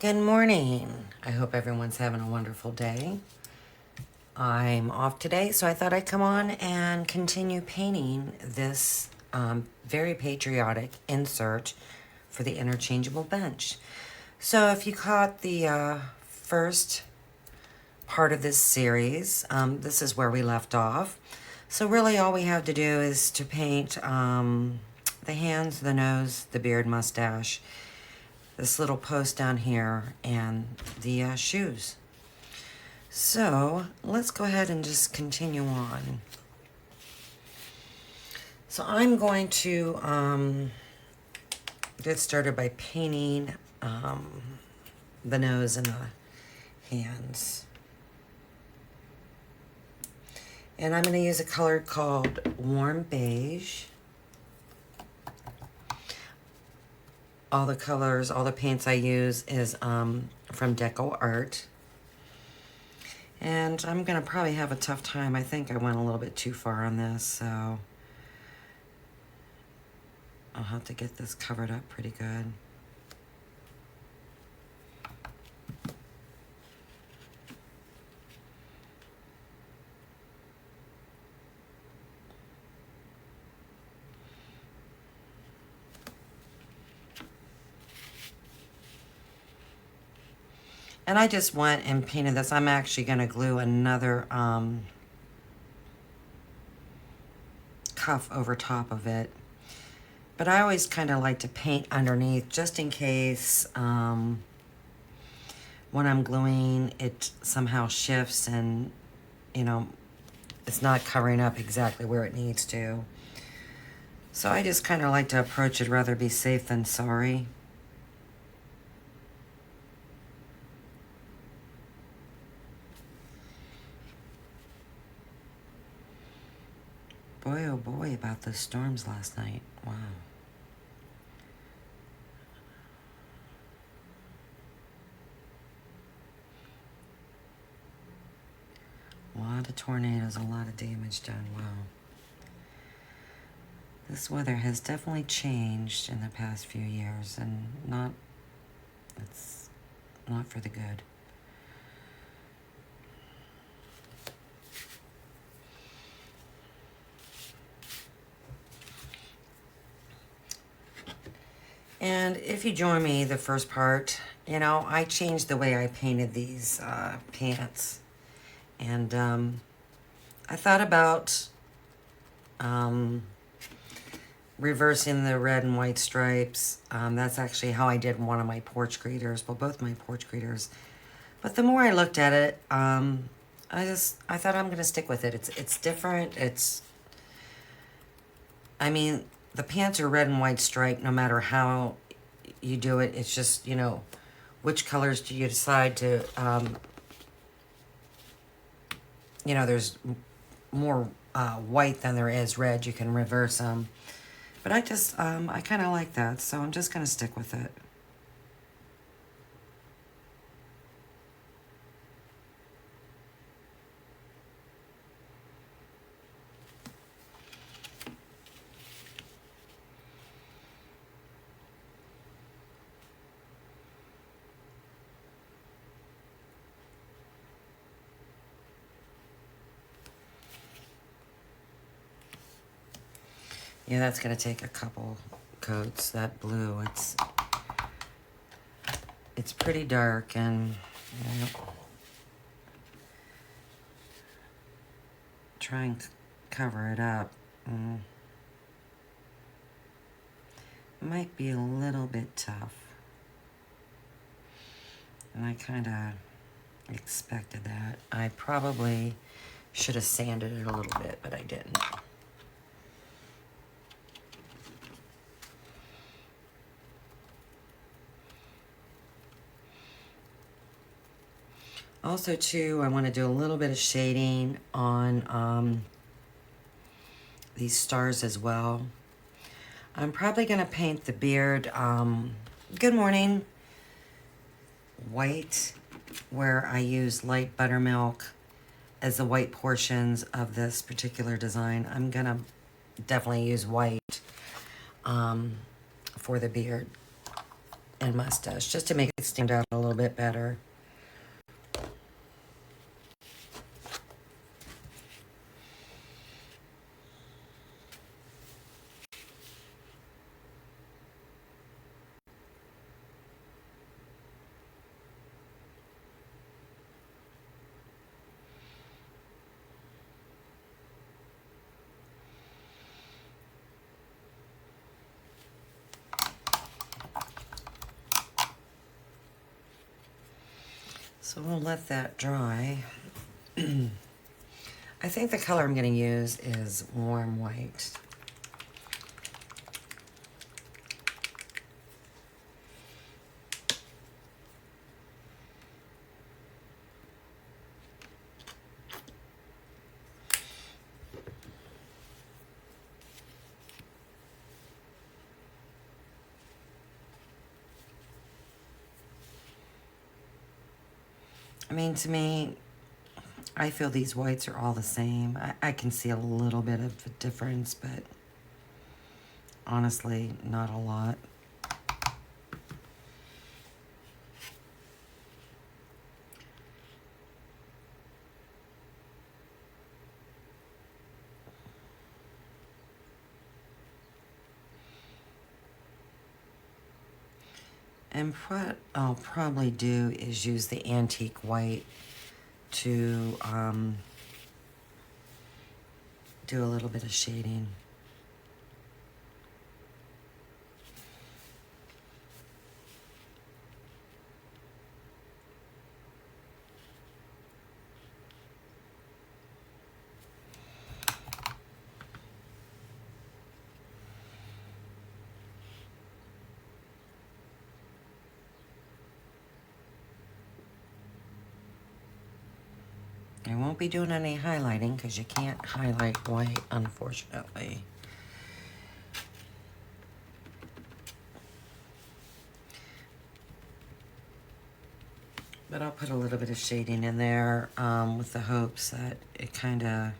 Good morning. I hope everyone's having a wonderful day. I'm off today, so I thought I'd come on and continue painting this very patriotic insert for the interchangeable bench. So if you caught the first part of this series, this is where we left off. So really all we have to do is to paint the hands, the nose, the beard, mustache, this little post down here, and the shoes. So let's go ahead and just continue on. So I'm going to get started by painting the nose and the hands. And I'm going to use a color called Warm Beige. All the colors, all the paints I use is from Deco Art. And I'm going to probably have a tough time. I think I went a little bit too far on this, so I'll have to get this covered up pretty good. And I just went and painted this. I'm actually going to glue another cuff over top of it. But I always kind of like to paint underneath just in case when I'm gluing it somehow shifts and, you know, it's not covering up exactly where it needs to. So I just kind of like to approach it, rather be safe than sorry. Boy, oh boy, about those storms last night. Wow. A lot of tornadoes, a lot of damage done. Wow. This weather has definitely changed in the past few years, and it's not for the good. And if you join me the first part, you know, I changed the way I painted these pants. And I thought about reversing the red and white stripes. That's actually how I did one of my porch greeters. Well, both my porch greeters. But the more I looked at it, I thought I'm going to stick with it. It's different. I mean, the pants are red and white striped no matter how you do it. It's just, you know, which colors do you decide to, you know, there's more white than there is red. You can reverse them. But I kind of like that, so I'm just going to stick with it. Yeah, that's going to take a couple coats. That blue, it's pretty dark, and you know, try and cover it up. It might be a little bit tough. And I kind of expected that. I probably should have sanded it a little bit, but I didn't. Also, too, I want to do a little bit of shading on these stars as well. I'm probably going to paint the beard, good morning, white, where I use light buttermilk as the white portions of this particular design. I'm going to definitely use white for the beard. and mustache, just to make it stand out a little bit better. So we'll let that dry. I think the color I'm going to use is warm white. I mean, to me, I feel these whites are all the same. I can see a little bit of a difference, but honestly, not a lot. And what I'll probably do is use the antique white to do a little bit of shading. I won't be doing any highlighting because you can't highlight white, unfortunately. But I'll put a little bit of shading in there with the hopes that it kind of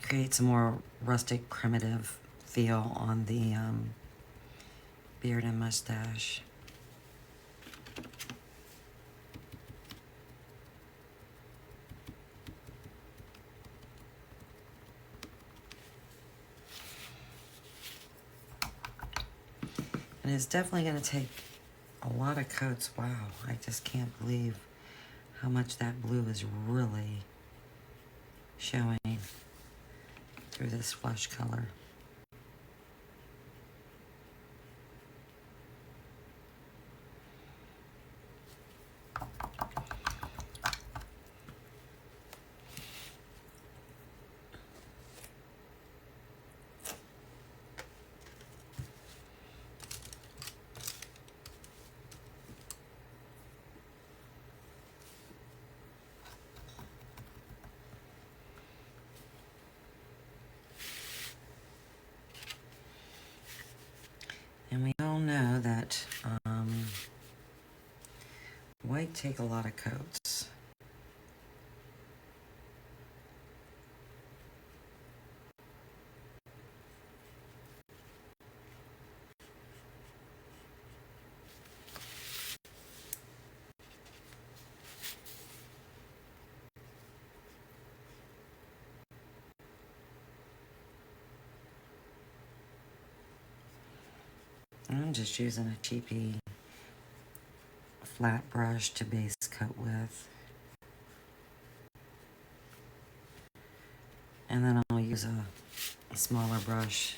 creates a more rustic, primitive feel on the beard and mustache. And it's definitely going to take a lot of coats. Wow, I just can't believe how much that blue is really showing through this flush color. And we all know that white take a lot of coats. I'm just using a cheapy flat brush to base coat with. And then I'll use a smaller brush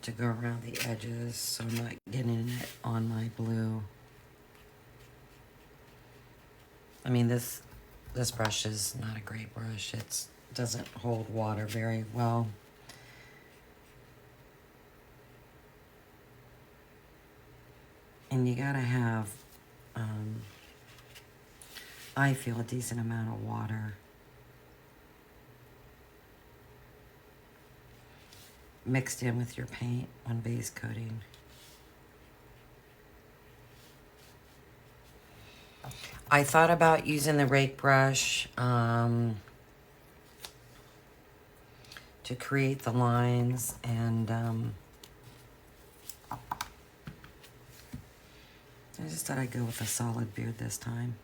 to go around the edges so I'm not getting it on my blue. I mean, this brush is not a great brush. It doesn't hold water very well. And you gotta have, I feel, a decent amount of water mixed in with your paint when base coating. I thought about using the rake brush to create the lines, and I just thought I'd go with a solid beard this time.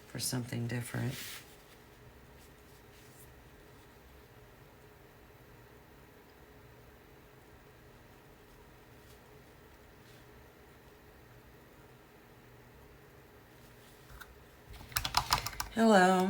For something different. Hello.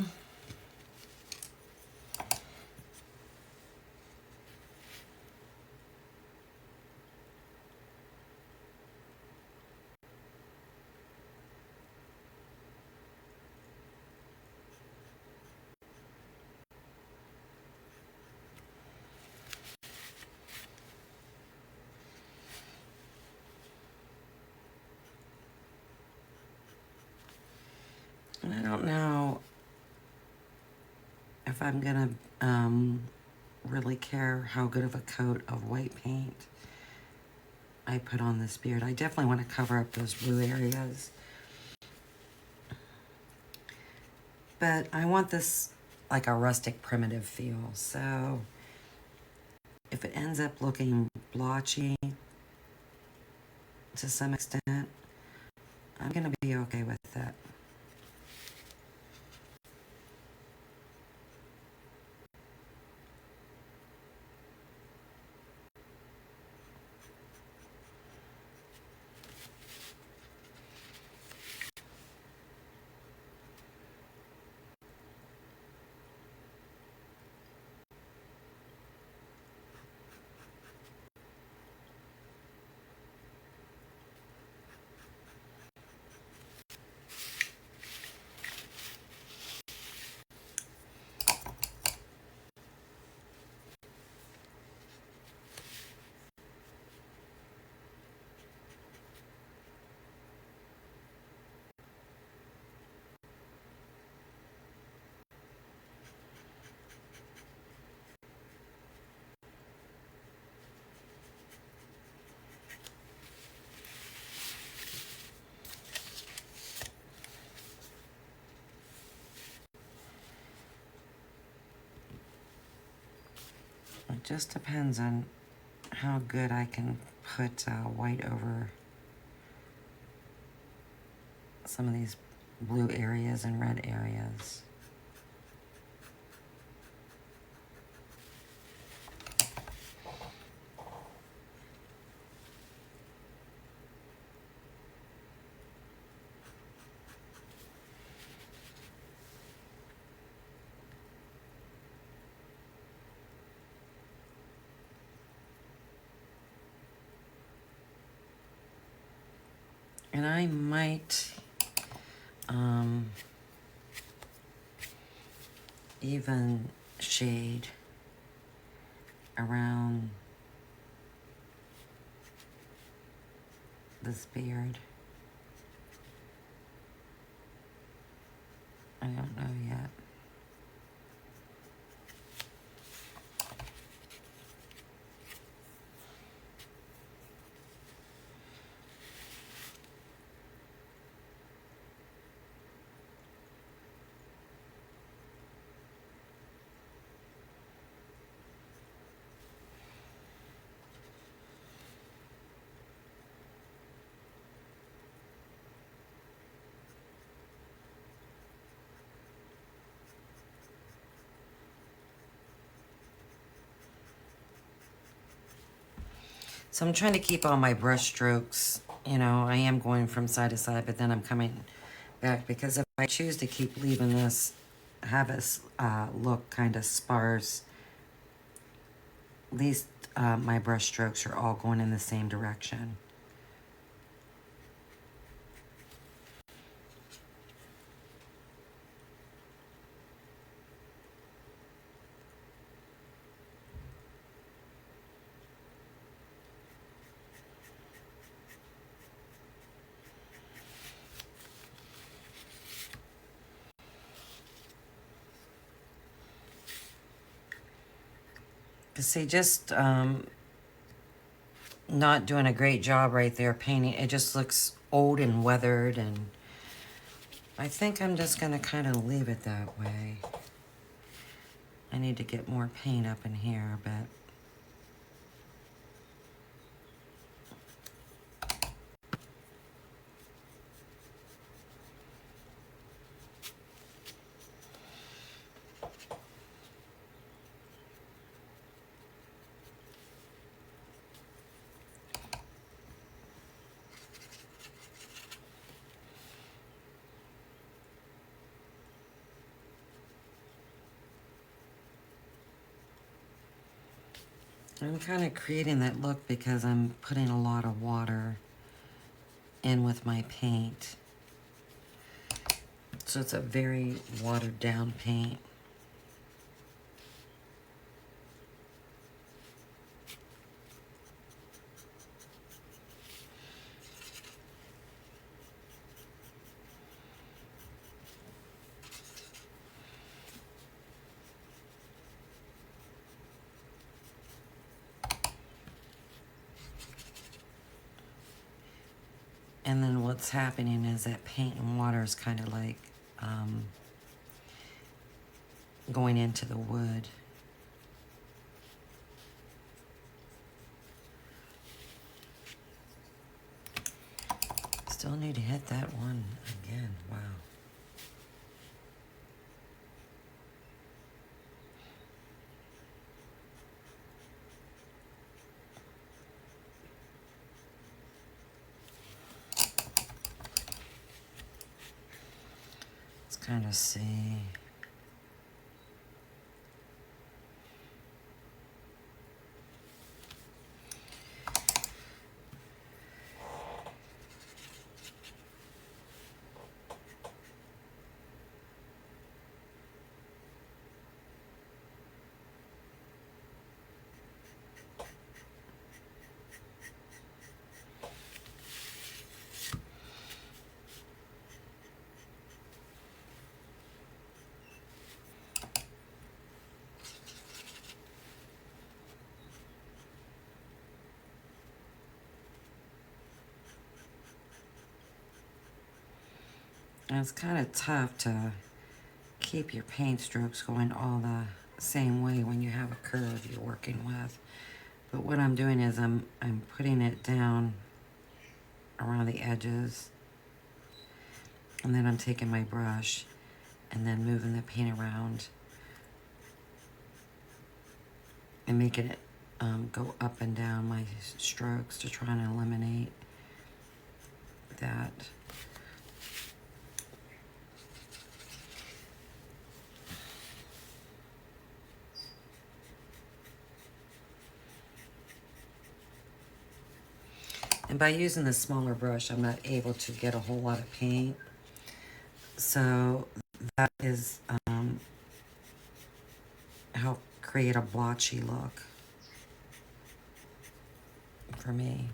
I don't know if I'm gonna really care how good of a coat of white paint I put on this beard. I definitely want to cover up those blue areas. But I want this like a rustic primitive feel. So if it ends up looking blotchy to some extent, I'm gonna be okay with that. It just depends on how good I can put white over some of these blue areas and red areas. And I might even shade around this beard. I don't know yet. So I'm trying to keep all my brush strokes, you know, I am going from side to side, but then I'm coming back because if I choose to keep leaving this, have this look kind of sparse, at least my brush strokes are all going in the same direction. Because see, just not doing a great job right there painting. It just looks old and weathered, and I think I'm just going to kind of leave it that way. I need to get more paint up in here, but I'm kind of creating that look because I'm putting a lot of water in with my paint. So it's a very watered down paint. And then what's happening is that paint and water is kind of like going into the wood. Still need to hit that one again. Wow. Let's kind of see. And it's kind of tough to keep your paint strokes going all the same way when you have a curve you're working with. But what I'm doing is I'm putting it down around the edges, and then I'm taking my brush and then moving the paint around and making it go up and down my strokes to try and eliminate that. And by using the smaller brush, I'm not able to get a whole lot of paint. So that is help create a blotchy look for me.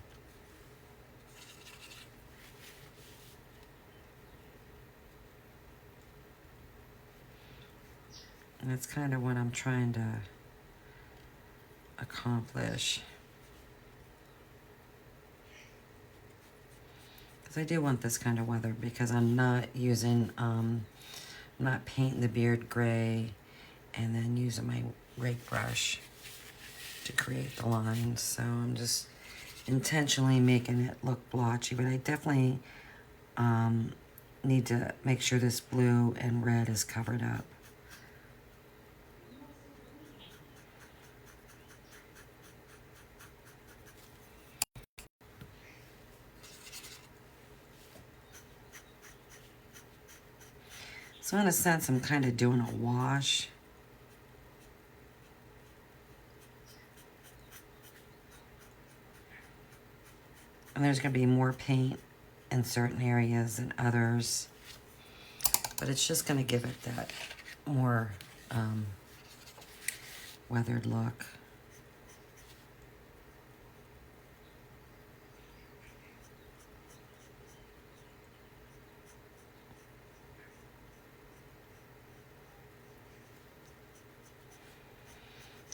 And that's kind of what I'm trying to accomplish. Because I do want this kind of weather, because I'm not using, I'm not painting the beard gray and then using my rake brush to create the lines. So I'm just intentionally making it look blotchy, but I definitely need to make sure this blue and red is covered up. So in a sense, I'm kind of doing a wash. And there's going to be more paint in certain areas than others. But it's just going to give it that more weathered look.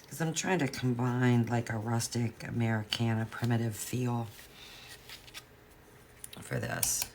Because I'm trying to combine like a rustic Americana primitive feel for this.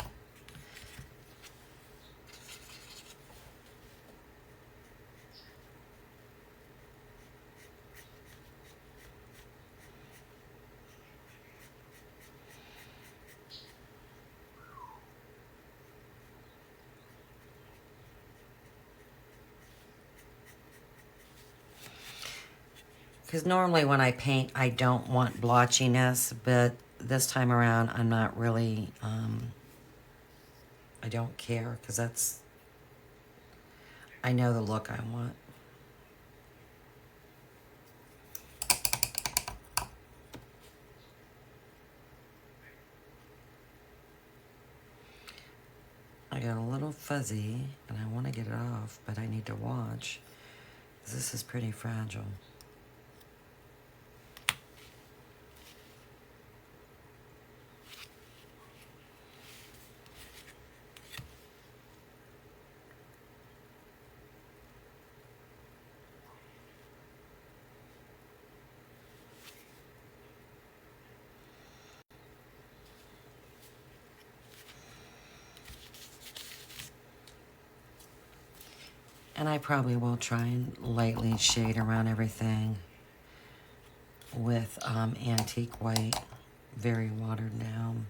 Because normally when I paint, I don't want blotchiness, but this time around, I'm not really, I don't care, because that's, I know the look I want. I got a little fuzzy and I want to get it off, but I need to watch. This is pretty fragile. And I probably will try and lightly shade around everything with antique white, very watered down.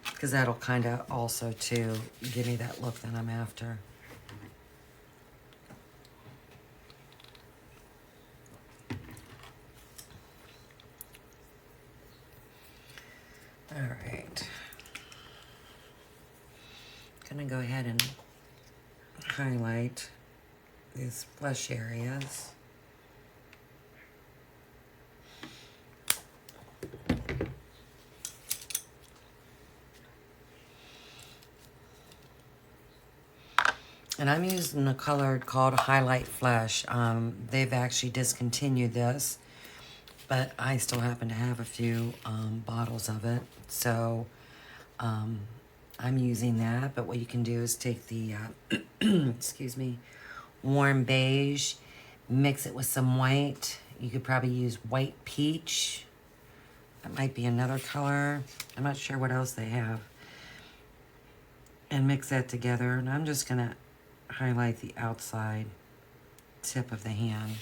Because that'll kind of also, too, give me that look that I'm after. All right. Gonna go ahead and highlight these flesh areas. And I'm using a color called Highlight Flesh. They've actually discontinued this, but I still happen to have a few bottles of it. So I'm using that. But what you can do is take the, excuse me, warm beige, mix it with some white. You could probably use white peach. That might be another color. I'm not sure what else they have. And mix that together. And I'm just going to highlight the outside tip of the hand.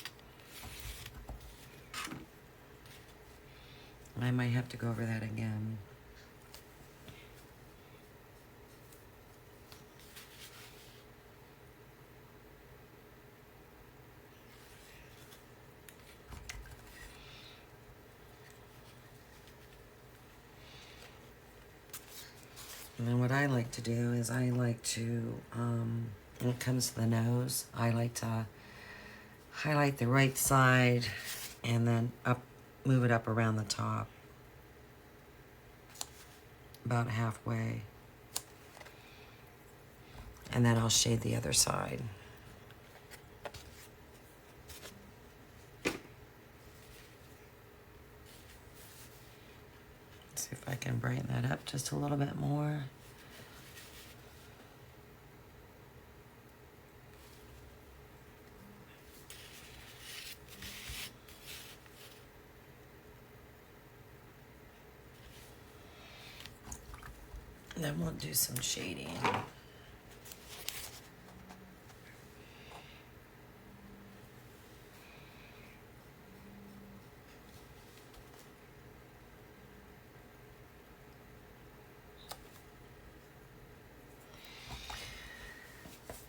I might have to go over that again. And then what I like to do is I like to, when it comes to the nose, I like to highlight the right side and then move it up around the top. About halfway. And then I'll shade the other side. See if I can brighten that up just a little bit more. And then we'll do some shading.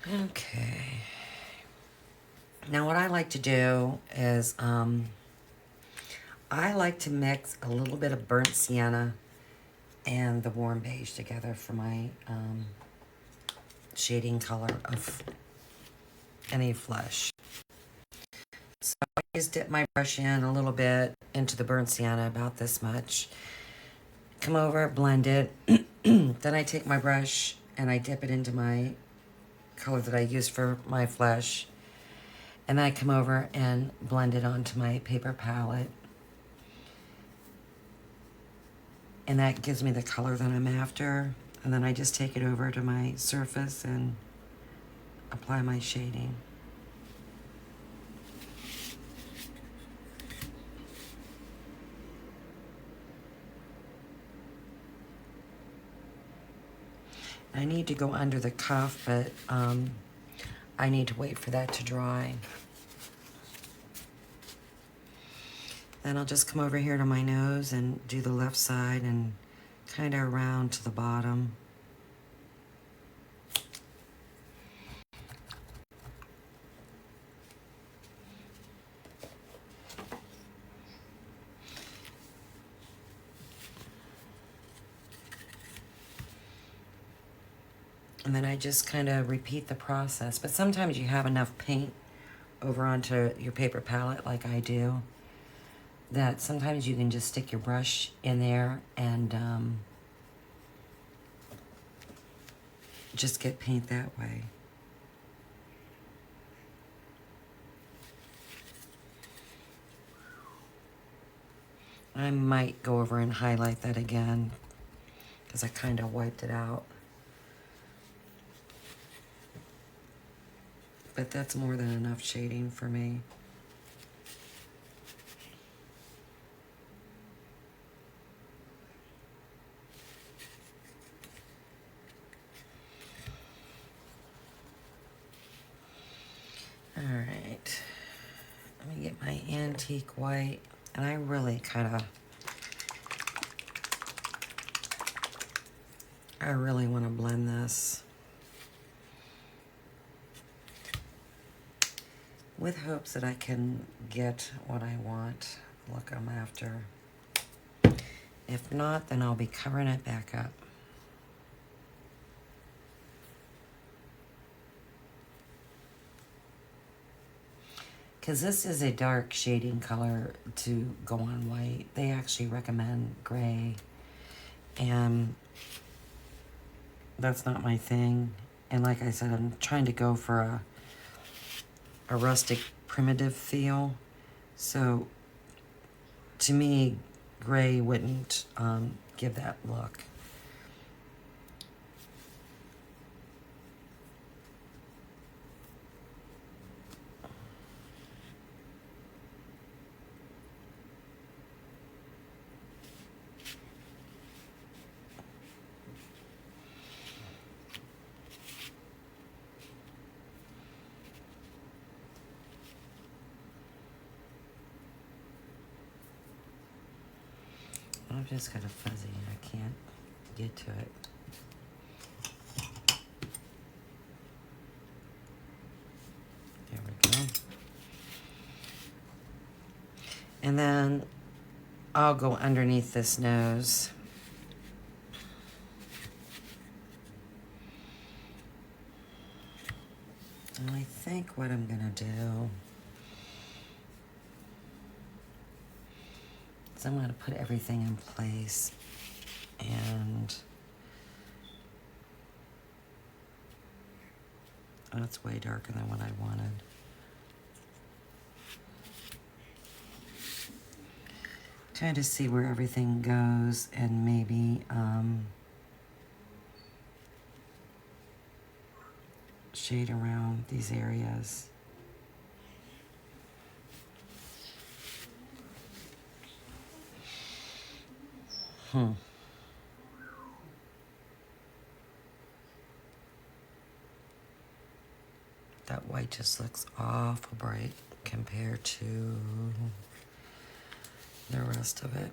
Okay. Now what I like to do is I like to mix a little bit of burnt sienna and the warm beige together for my shading color of any flesh. So I just dip my brush in a little bit into the burnt sienna, about this much. Come over, blend it. Then I take my brush and I dip it into my color that I use for my flesh. And then I come over and blend it onto my paper palette. And that gives me the color that I'm after. And then I just take it over to my surface and apply my shading. I need to go under the cuff, but I need to wait for that to dry. Then I'll just come over here to my nose and do the left side and kind of around to the bottom. And then I just kind of repeat the process. But sometimes you have enough paint over onto your paper palette like I do. that sometimes you can just stick your brush in there and just get paint that way. I might go over and highlight that again because I kind of wiped it out. But that's more than enough shading for me. All right, let me get my antique white, and I really I really want to blend this with hopes that I can get what I want, look I'm after. If not, then I'll be covering it back up. Because this is a dark shading color to go on white. They actually recommend gray. And that's not my thing. And like I said, I'm trying to go for a rustic, primitive feel. So to me, gray wouldn't give that look. I've just got a fuzzy. I can't get to it. There we go. And then I'll go underneath this nose. And I think what I'm gonna do is I'm gonna put everything in place, and oh, that's way darker than what I wanted. Trying to see where everything goes and maybe shade around these areas. That white just looks awful bright compared to the rest of it.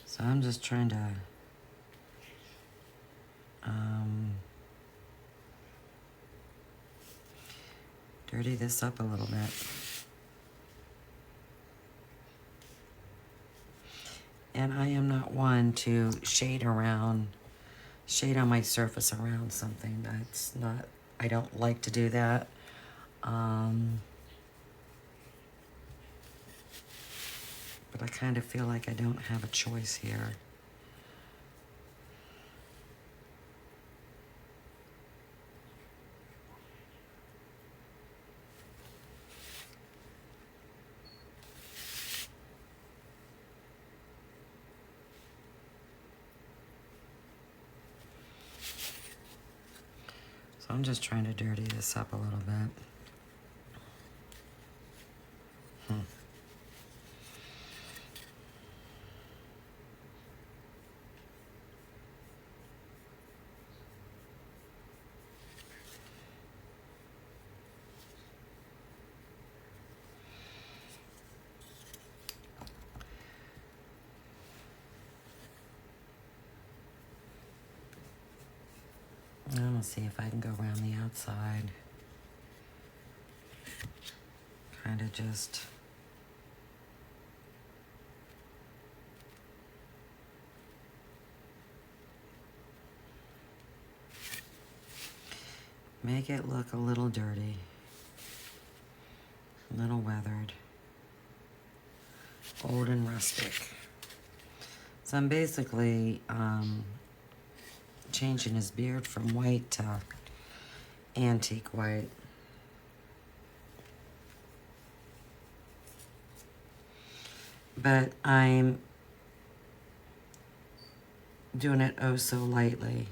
So I'm just trying to dirty this up a little bit. And I am not one to shade on my surface around something. That's not, I don't like to do that. But I kind of feel like I don't have a choice here. So I'm just trying to dirty this up a little bit. I'm gonna see if I can go around the outside. Kind of just make it look a little dirty, a little weathered, old and rustic. So I'm basically changing his beard from white to antique white. But I'm doing it oh so lightly.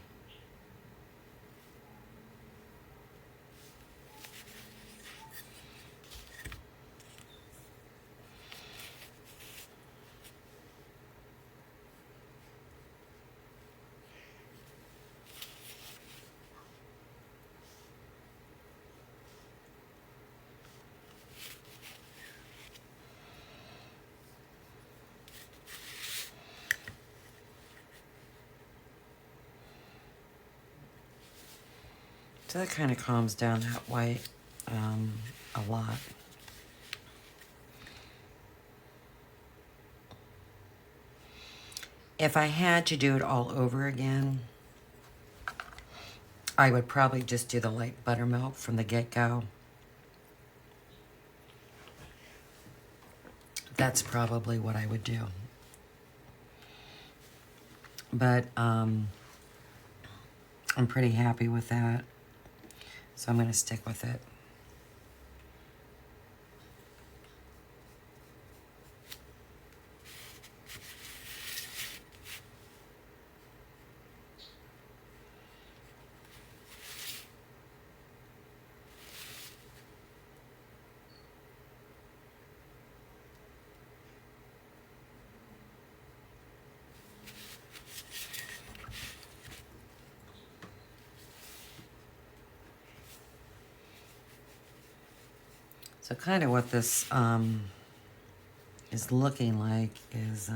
So that kind of calms down that white a lot. If I had to do it all over again, I would probably just do the light buttermilk from the get-go. That's probably what I would do. But I'm pretty happy with that. So I'm going to stick with it. So kind of what this is looking like is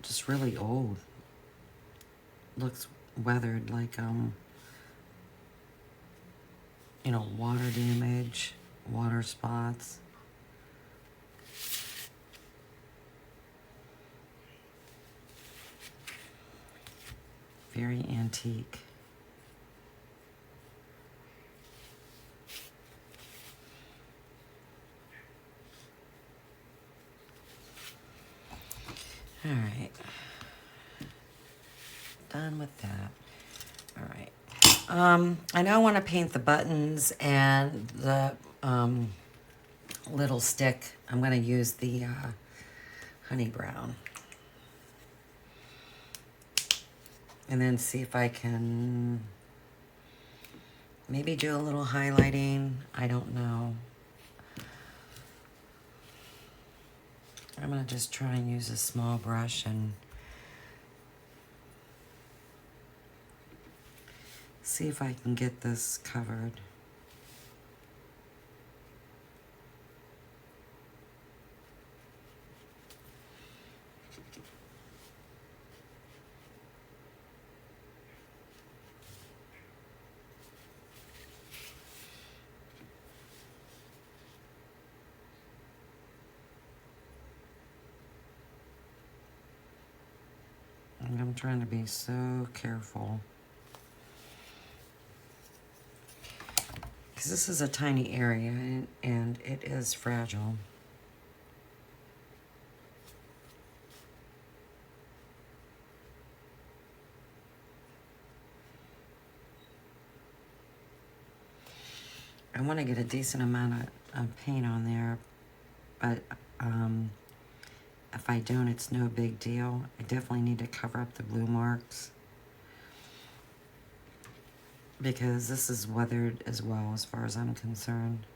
just really old. Looks weathered, like you know, water damage, water spots. Very antique. All right. Done with that. All right. I now want to paint the buttons and the little stick. I'm going to use the honey brown. And then see if I can maybe do a little highlighting. I don't know. I'm going to just try and use a small brush and see if I can get this covered. And I'm trying to be so careful. Because this is a tiny area and it is fragile. I want to get a decent amount of paint on there, but if I don't, it's no big deal. I definitely need to cover up the blue marks because this is weathered as well as far as I'm concerned.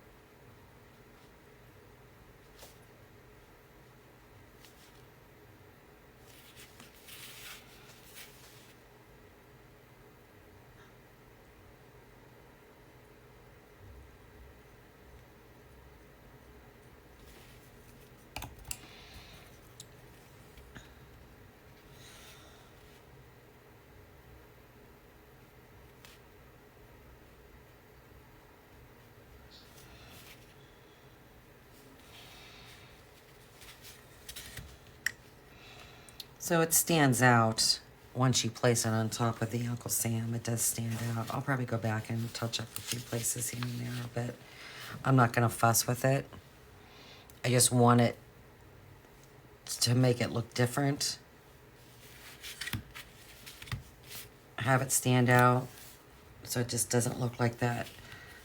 So it stands out once you place it on top of the Uncle Sam. It does stand out. I'll probably go back and touch up a few places here and there, but I'm not going to fuss with it. I just want it to make it look different. Have it stand out so it just doesn't look like that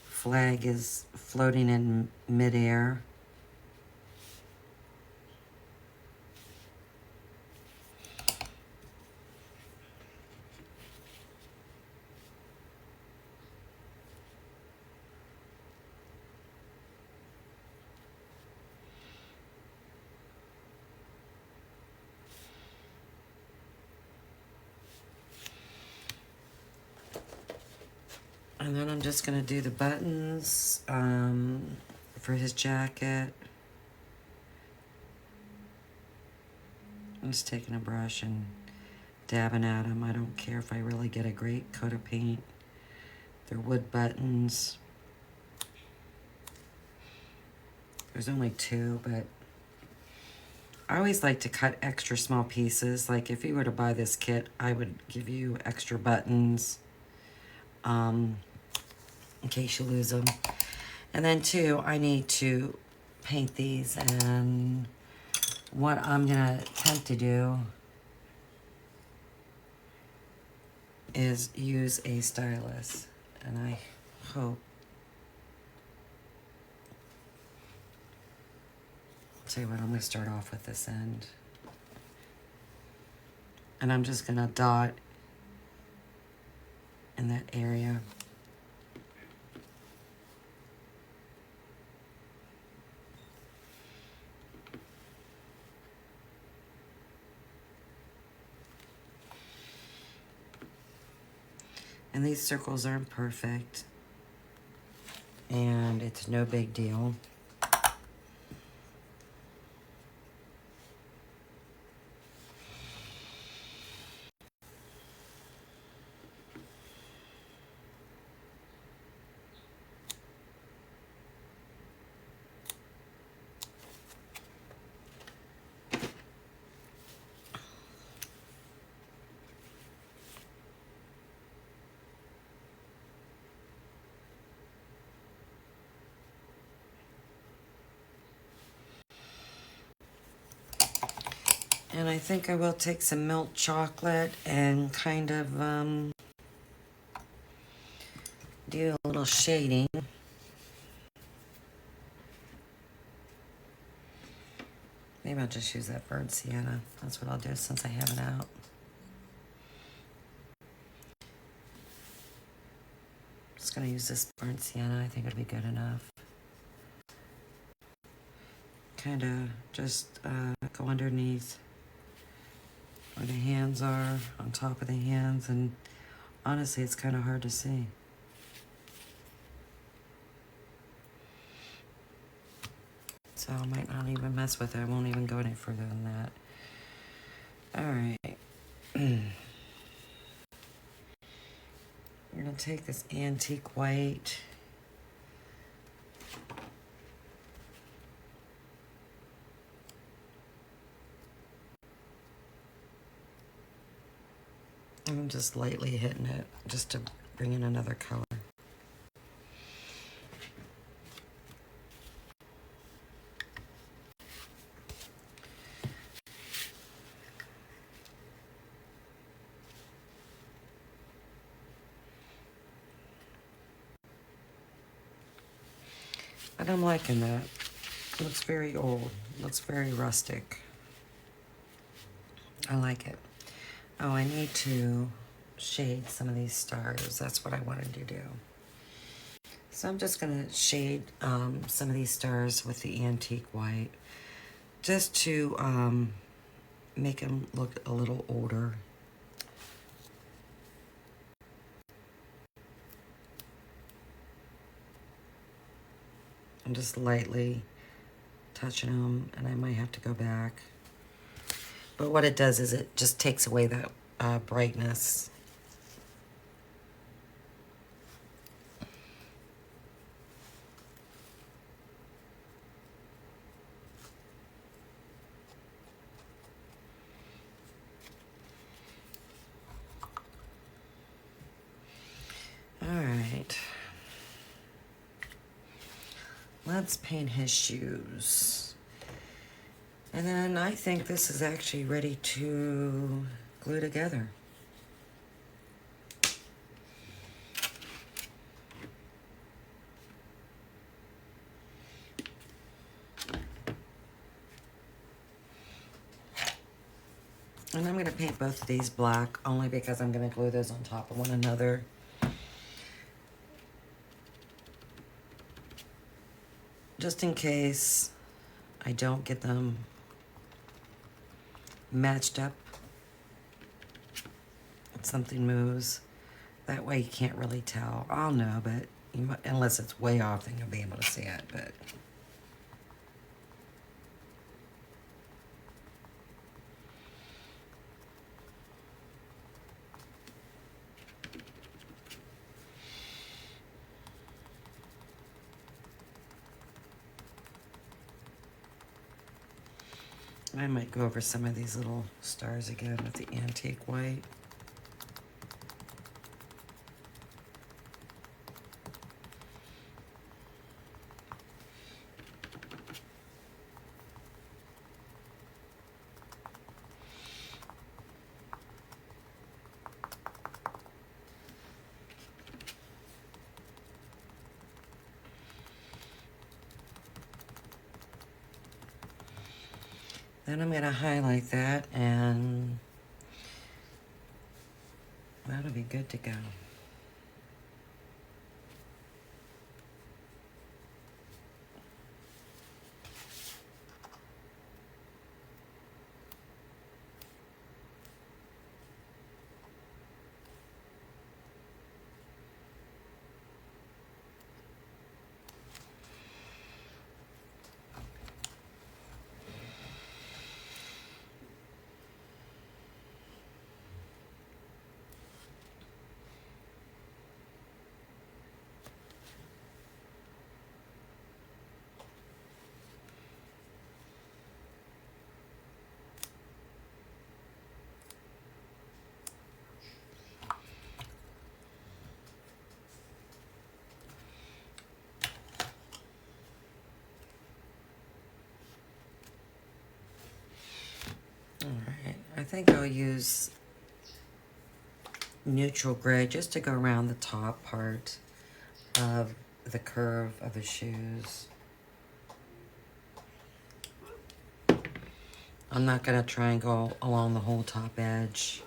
flag is floating in midair. And then I'm just gonna do the buttons for his jacket. I'm just taking a brush and dabbing at them. I don't care if I really get a great coat of paint. They're wood buttons. There's only 2, but I always like to cut extra small pieces. Like if you were to buy this kit, I would give you extra buttons. In case you lose them. And then 2, I need to paint these, and what I'm gonna attempt to do is use a stylus, and I hope, I'll tell you what, I'm gonna start off with this end, and I'm just gonna dot in that area. And these circles aren't perfect, and it's no big deal. And I think I will take some milk chocolate and kind of do a little shading. Maybe I'll just use that burnt sienna. That's what I'll do since I have it out. Just gonna use this burnt sienna. I think it'll be good enough. Kind of just go underneath where the hands are, on top of the hands, and honestly, it's kind of hard to see. So I might not even mess with it. I won't even go any further than that. All right. We're gonna take this antique white. I'm just lightly hitting it just to bring in another color. And I'm liking that. It looks very old. It looks very rustic. I like it. Oh, I need to shade some of these stars. That's what I wanted to do. So I'm just going to shade some of these stars with the antique white just to make them look a little older. I'm just lightly touching them, and I might have to go back. But what it does is it just takes away that brightness. let's paint his shoes. And then I think this is actually ready to glue together. And I'm going to paint both of these black only because I'm going to glue those on top of one another. Just in case I don't get them matched up. If something moves. That way you can't really tell. I'll know, but you might, unless it's way off, then you'll be able to see it. But I might go over some of these little stars again with the antique white. Then I'm going to highlight that, and that'll be good to go. Alright, I think I'll use neutral gray just to go around the top part of the curve of the shoes. I'm not going to try and go along the whole top edge.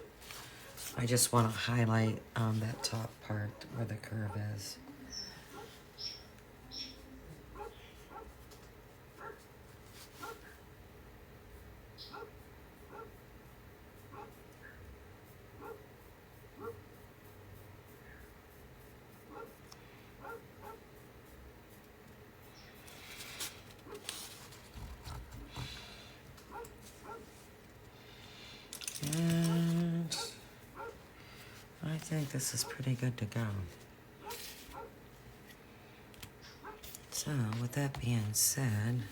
I just want to highlight that top part where the curve is. And I think this is pretty good to go. So, with that being said,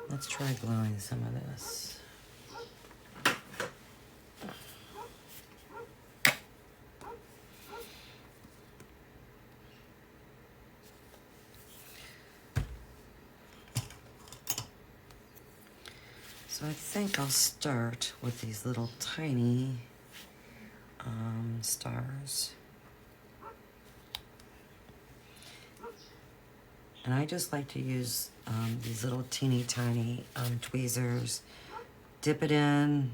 let's try gluing some of this. So I think I'll start with these little tiny stars. And I just like to use these little teeny tiny tweezers, dip it in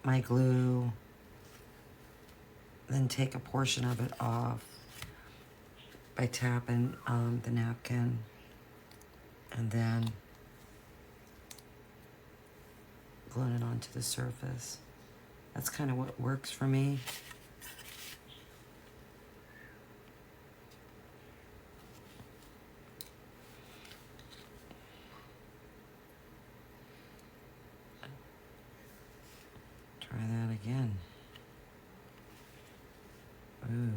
my glue, then take a portion of it off by tapping the napkin, and then gluing it onto the surface. That's kind of what works for me. Try that again. Ooh.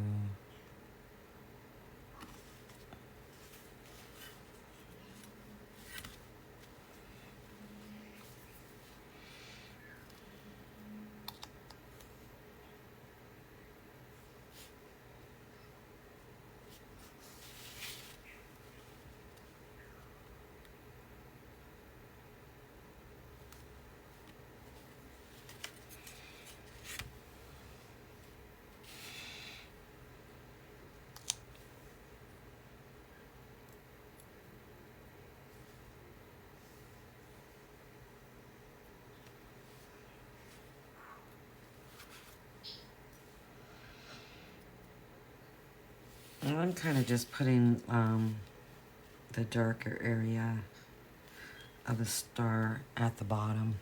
I'm kind of just putting the darker area of the star at the bottom.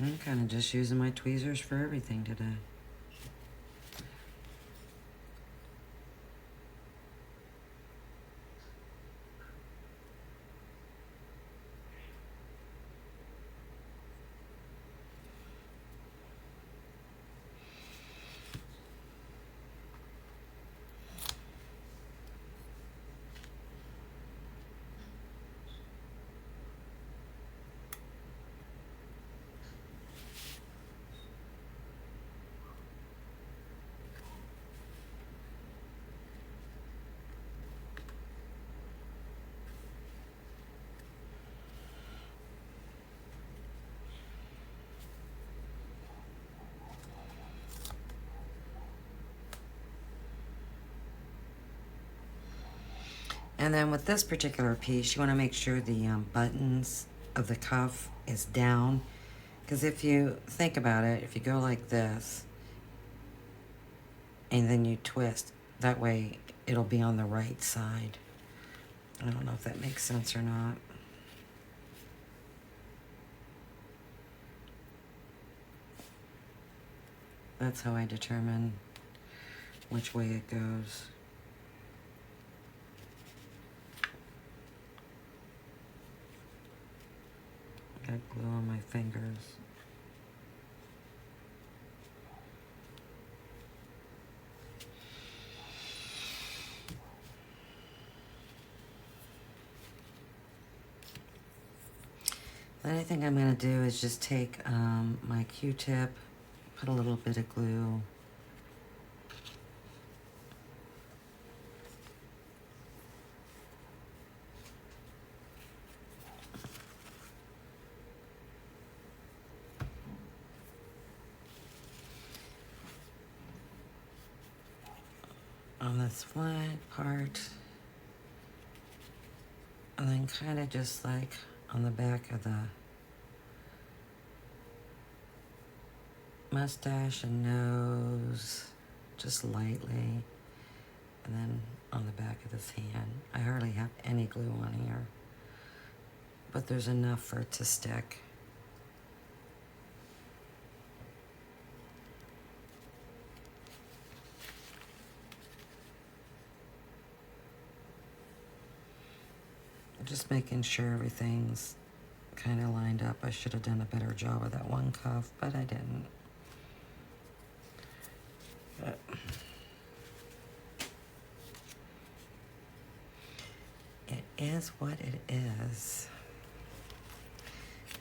I'm kind of just using my tweezers for everything today. And then with this particular piece, you want to make sure the buttons of the cuff is down. Because if you think about it, if you go like this, and then you twist, that way it'll be on the right side. I don't know if that makes sense or not. That's how I determine which way it goes. Got glue on my fingers. Then I think I'm going to do is just take my Q-tip, put a little bit of glue. On this flat part, and then kind of just like on the back of the mustache and nose, just lightly, and then on the back of this hand. I hardly have any glue on here, but there's enough for it to stick. Just making sure everything's kind of lined up. I should have done a better job with that one cuff, but I didn't. But it is what it is.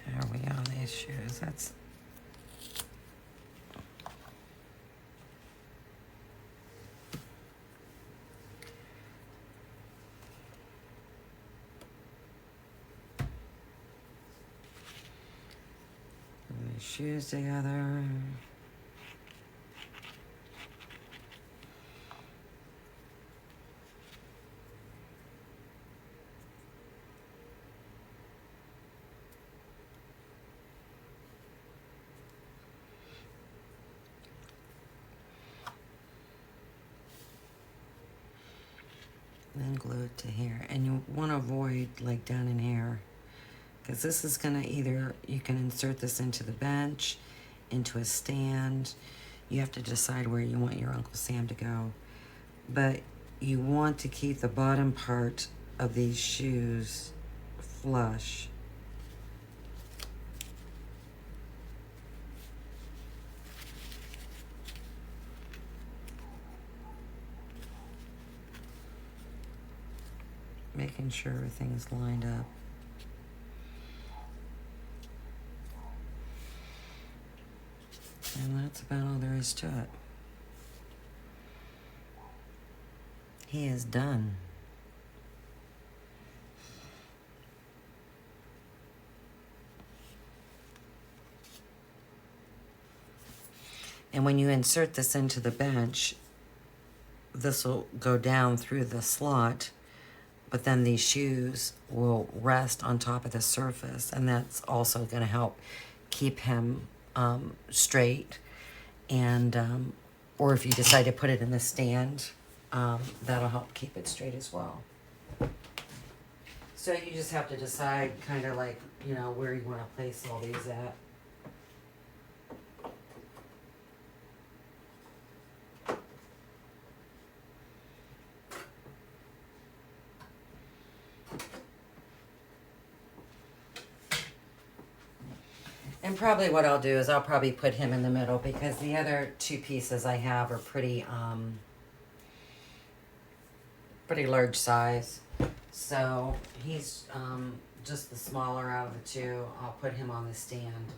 How are we on these shoes? That's shoes together. Then glue it to here. And you want to avoid like down in here, because this is going to either, you can insert this into the bench, into a stand. You have to decide where you want your Uncle Sam to go. But you want to keep the bottom part of these shoes flush. making sure everything's lined up. And that's about all there is to it. He is done. And when you insert this into the bench, this will go down through the slot, but then these shoes will rest on top of the surface, and that's also going to help keep him straight. And or if you decide to put it in the stand, that'll help keep it straight as well. So you just have to decide kind of like, you know, where you want to place all these at. And probably what I'll do is I'll probably put him in the middle, because the other two pieces I have are pretty large size. So he's just the smaller out of the two. I'll put him on the stand.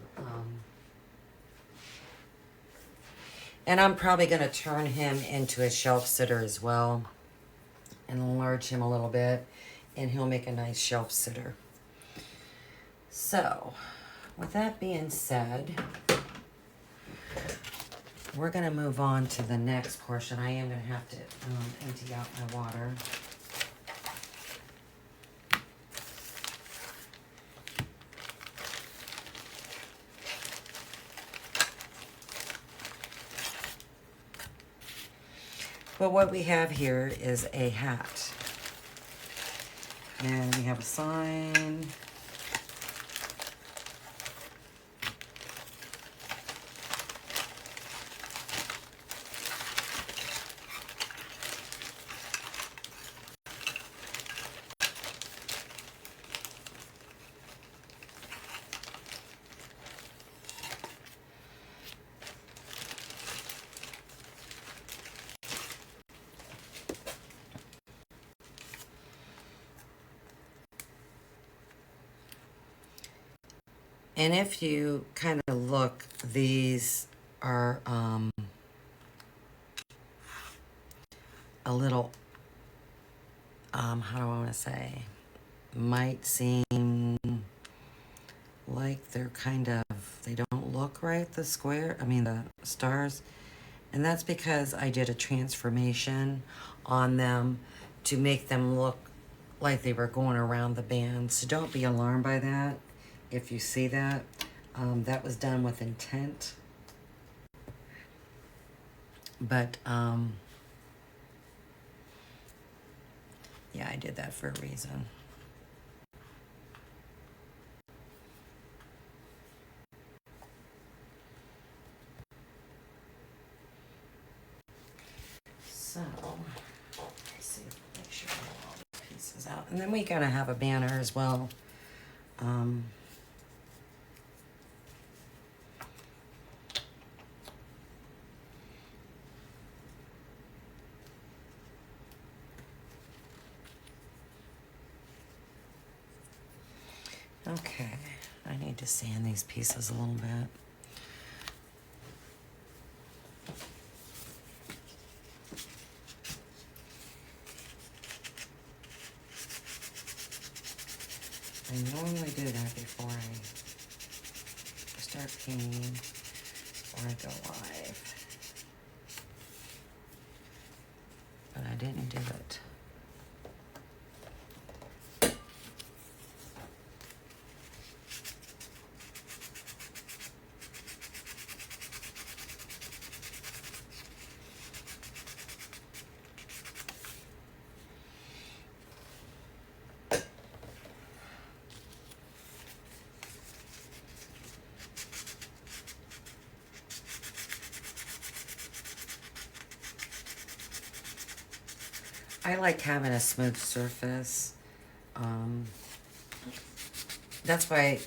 And I'm probably going to turn him into a shelf sitter as well, and enlarge him a little bit, and he'll make a nice shelf sitter. So, with that being said, we're going to move on to the next portion. I am going to have to empty out my water. But what we have here is a hat. And we have a sign. And if you kind of look, these are a little, how do I want to say, might seem like they're kind of, they don't look right, the stars. And that's because I did a transformation on them to make them look like they were going around the band. So don't be alarmed by that. If you see that, that was done with intent. But, yeah, I did that for a reason. So, let's see, make sure I have all the pieces out. And then we gotta have a banner as well. Okay, I need to sand these pieces a little bit. I normally do that before I start painting or I go live, but I didn't do it. I like having a smooth surface. That's why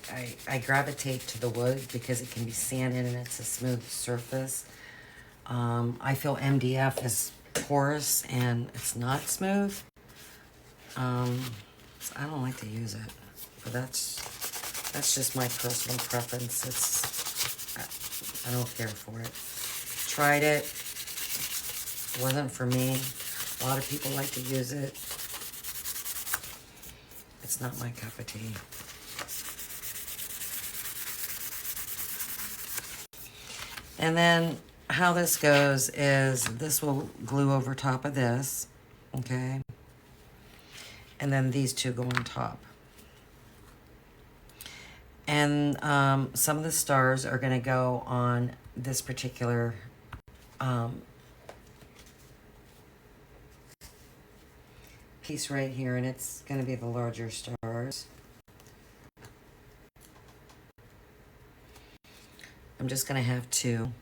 I gravitate to the wood, because it can be sanded and it's a smooth surface. I feel MDF is porous and it's not smooth. I don't like to use it, but that's just my personal preference. I don't care for it. Tried it. Wasn't for me. A lot of people like to use it. It's not my cup of tea. And then how this goes is this will glue over top of this, okay? And then these two go on top. And some of the stars are going to go on this particular piece right here, and it's going to be the larger stars. I'm just going to have two.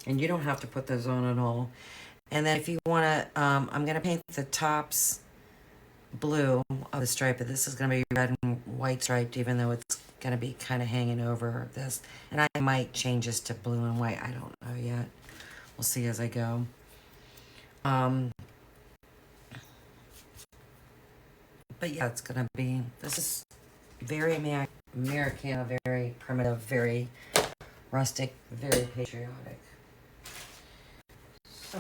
And you don't have to put those on at all. And then if you want to, I'm going to paint the tops blue of the stripe, but this is going to be red and white striped, even though it's going to be kind of hanging over this. And I might change this to blue and white. I don't know yet. We'll see as I go. But yeah, it's going to be, this is very Americana, very primitive, very rustic, very patriotic. So,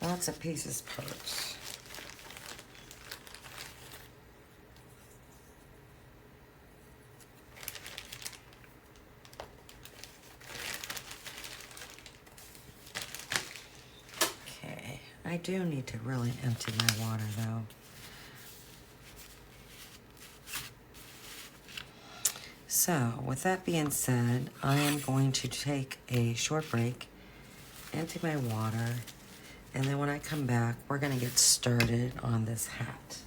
lots of pieces, parts. I do need to really empty my water though. So with that being said, I am going to take a short break, empty my water, and then when I come back, we're going to get started on this hat.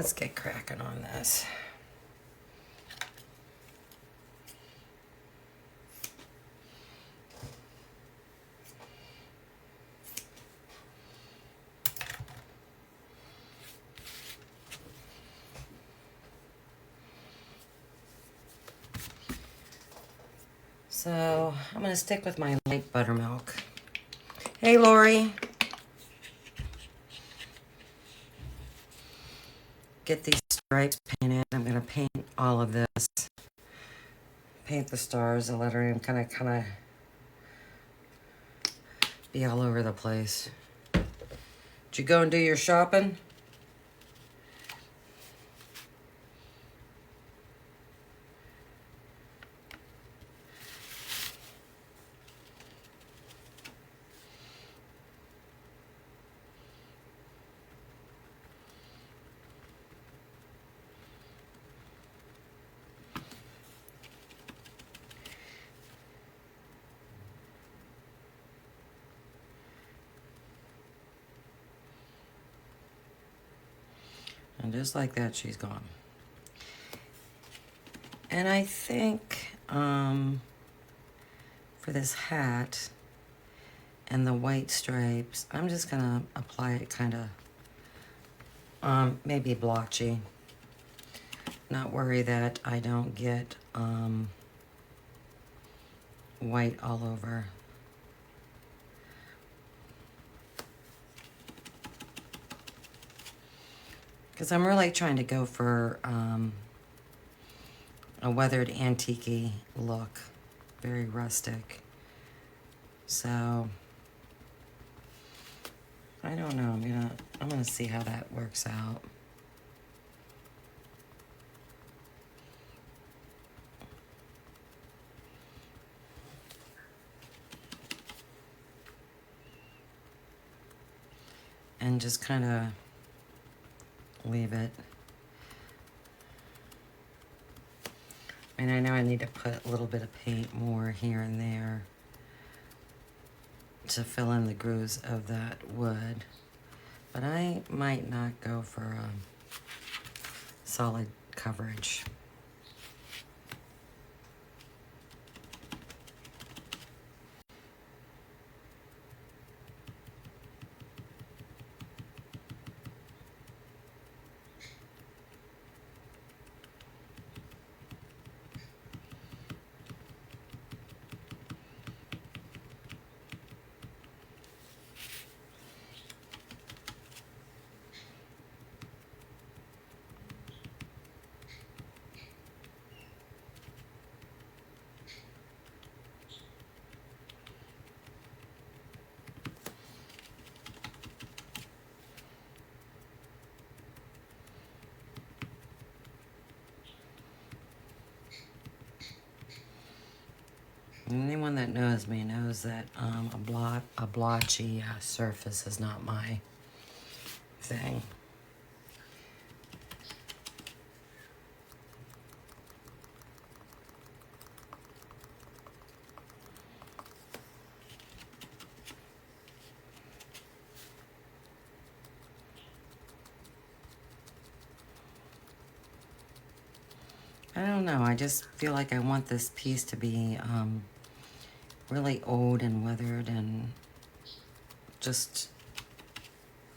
let's get cracking on this. So I'm going to stick with my light buttermilk. Hey, Lori. Get these stripes painted. I'm going to paint all of this. Paint the stars, the lettering, kind of be all over the place. Did you go and do your shopping? And just like that, she's gone. And I think for this hat and the white stripes, I'm just gonna apply it kind of maybe blotchy. Not worry that I don't get white all over. Because I'm really trying to go for a weathered antique-y look. Very rustic. So I don't know. I'm gonna see how that works out. And just kind of leave it. And I know I need to put a little bit of paint more here and there to fill in the grooves of that wood. But I might not go for solid coverage. Anyone that knows me knows that a blotchy surface is not my thing. I don't know. I just feel like I want this piece to be really old and weathered and just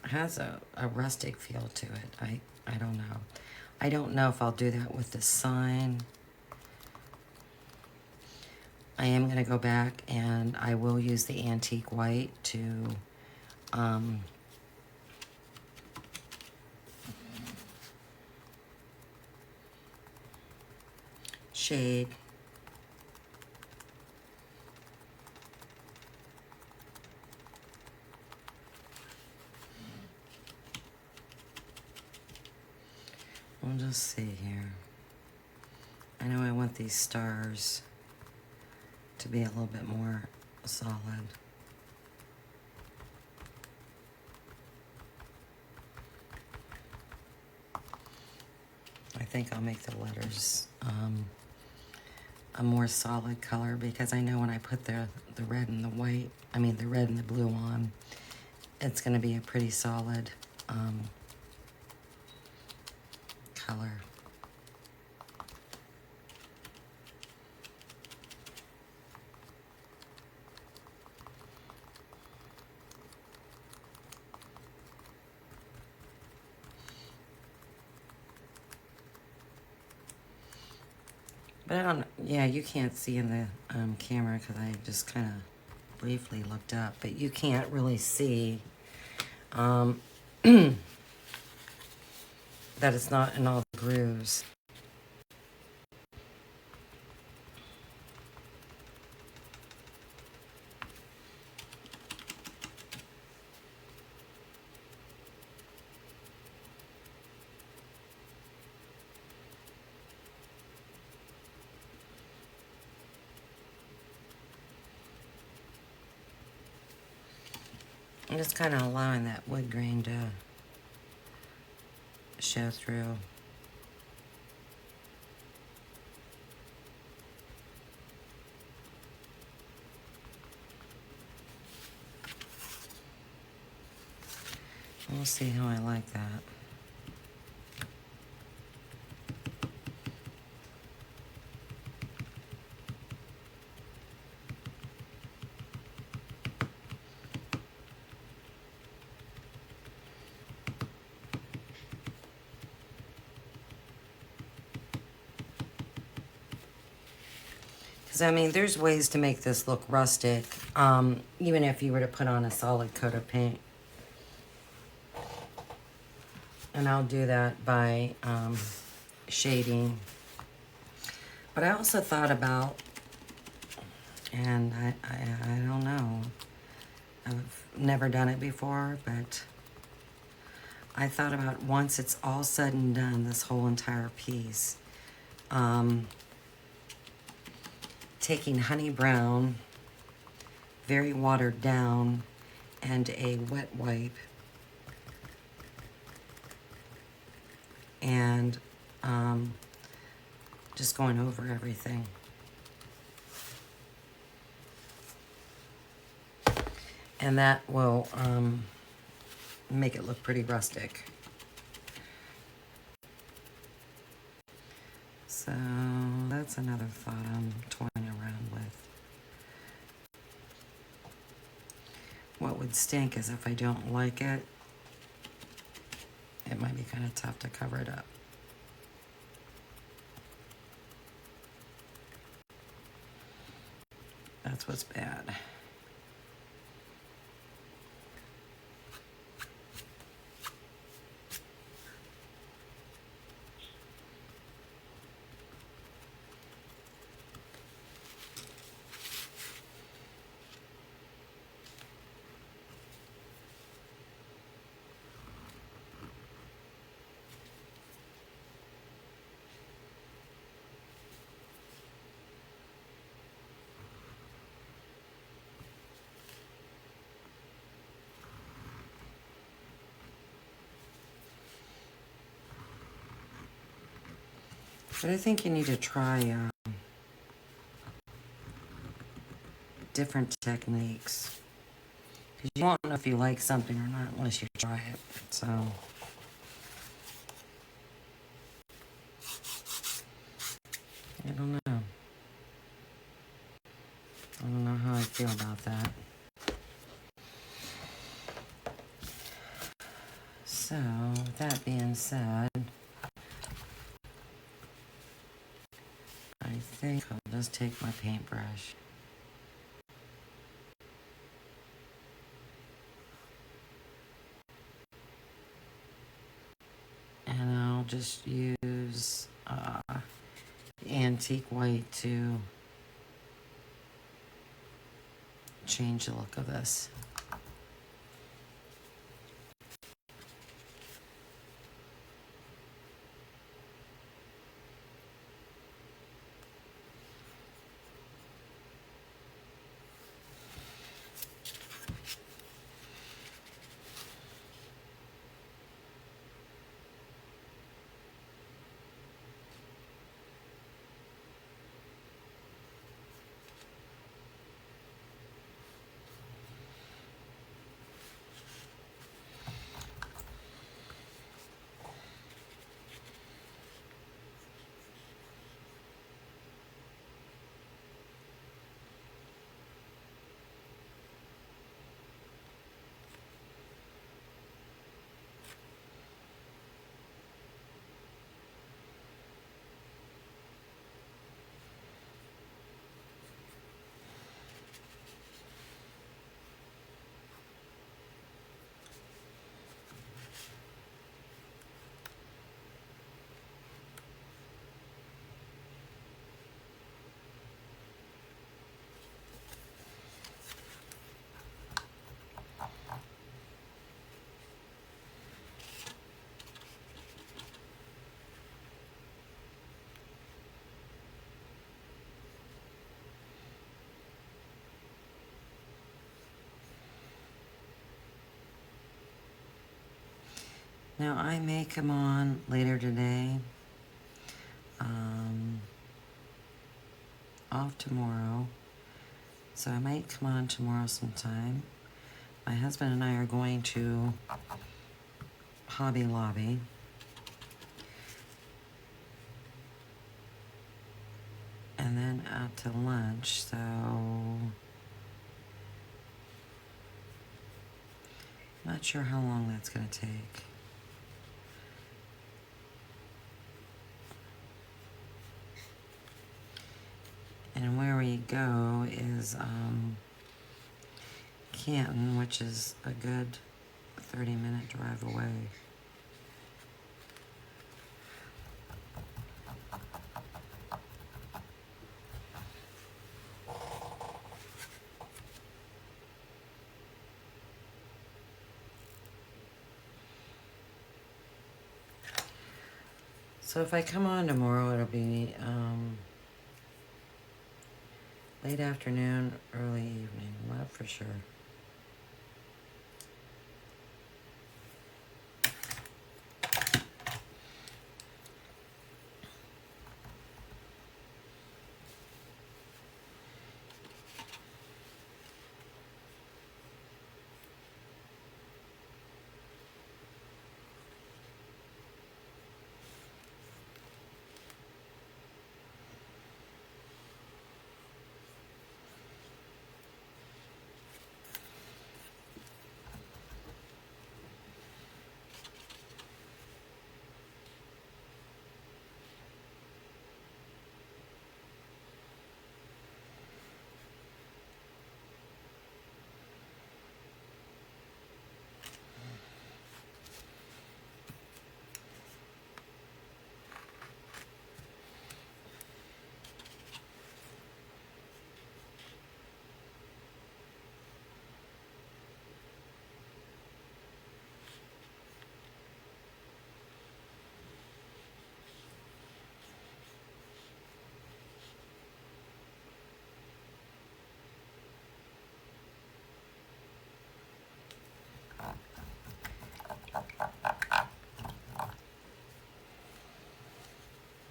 has a rustic feel to it. I don't know. I don't know if I'll do that with the sign. I am going to go back and I will use the antique white to shade. We'll just see here. I know I want these stars to be a little bit more solid. I think I'll make the letters a more solid color because I know when I put the red and the white, the red and the blue on, it's going to be a pretty solid color. But I don't, yeah, you can't see in the camera because I just kind of briefly looked up, but you can't really see that it's not in all the grooves. I'm just kind of allowing that wood grain to show through. We'll see how I like that. Because, I mean, there's ways to make this look rustic, even if you were to put on a solid coat of paint. And I'll do that by shading. But I also thought about, and I don't know, I've never done it before, but I thought about once it's all said and done, this whole entire piece, taking honey brown, very watered down, and a wet wipe, and just going over everything. And that will make it look pretty rustic. So that's another thought I'm toying around with. What would stink is if I don't like it, it might be kind of tough to cover it up. That's what's bad. But I think you need to try different techniques. Because you won't know if you like something or not unless you try it. So I don't know. I don't know how I feel about that. So, that being said, I think I'll just take my paintbrush and I'll just use antique white to change the look of this. Now I may come on later today. Off tomorrow. So I might come on tomorrow sometime. My husband and I are going to Hobby Lobby. And then out to lunch, so not sure how long that's gonna take. And where we go is Canton, which is a good 30-minute drive away. So if I come on tomorrow, it'll be late afternoon, early evening, not for sure.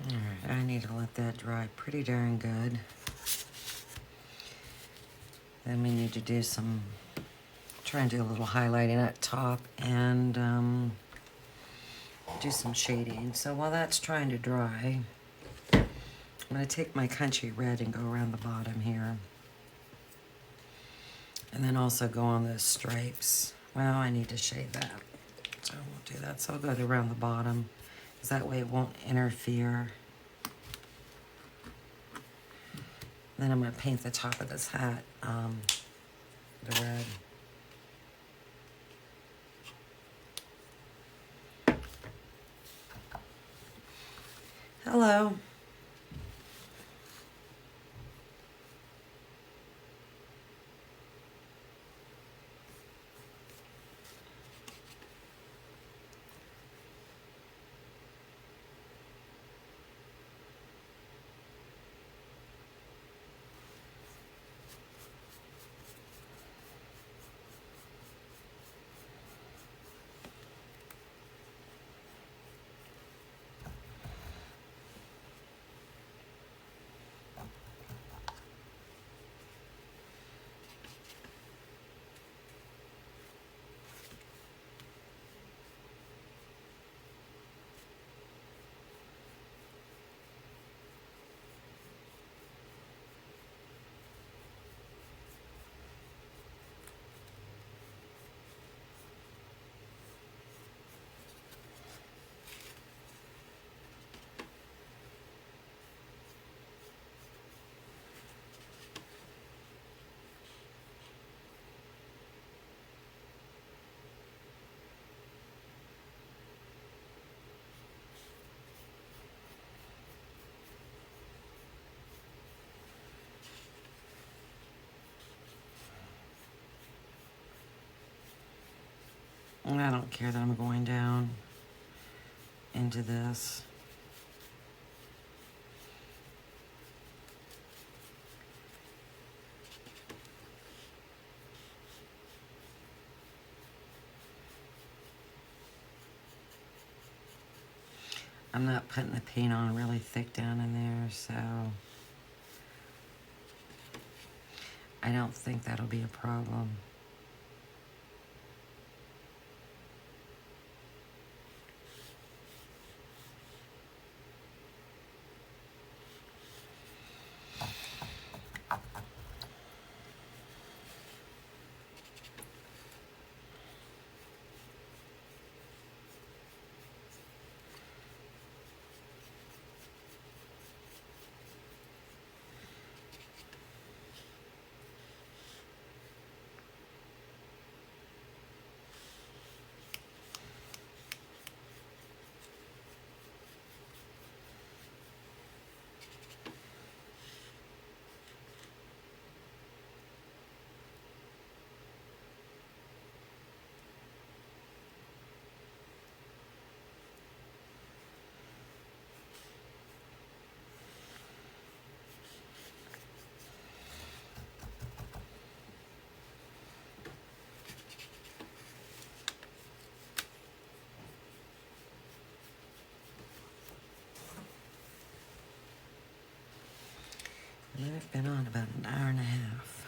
Alright, I need to let that dry pretty darn good. Then we need to do some, try and do a little highlighting at top and do some shading. So while that's trying to dry, I'm going to take my country red and go around the bottom here. And then also go on those stripes. Well, I need to shade that, so I won't do that. So I'll go around the bottom, because that way it won't interfere. Then I'm going to paint the top of this hat, the red. Hello. And I don't care that I'm going down into this. I'm not putting the paint on really thick down in there, so I don't think that'll be a problem. And I've been on about an hour and a half.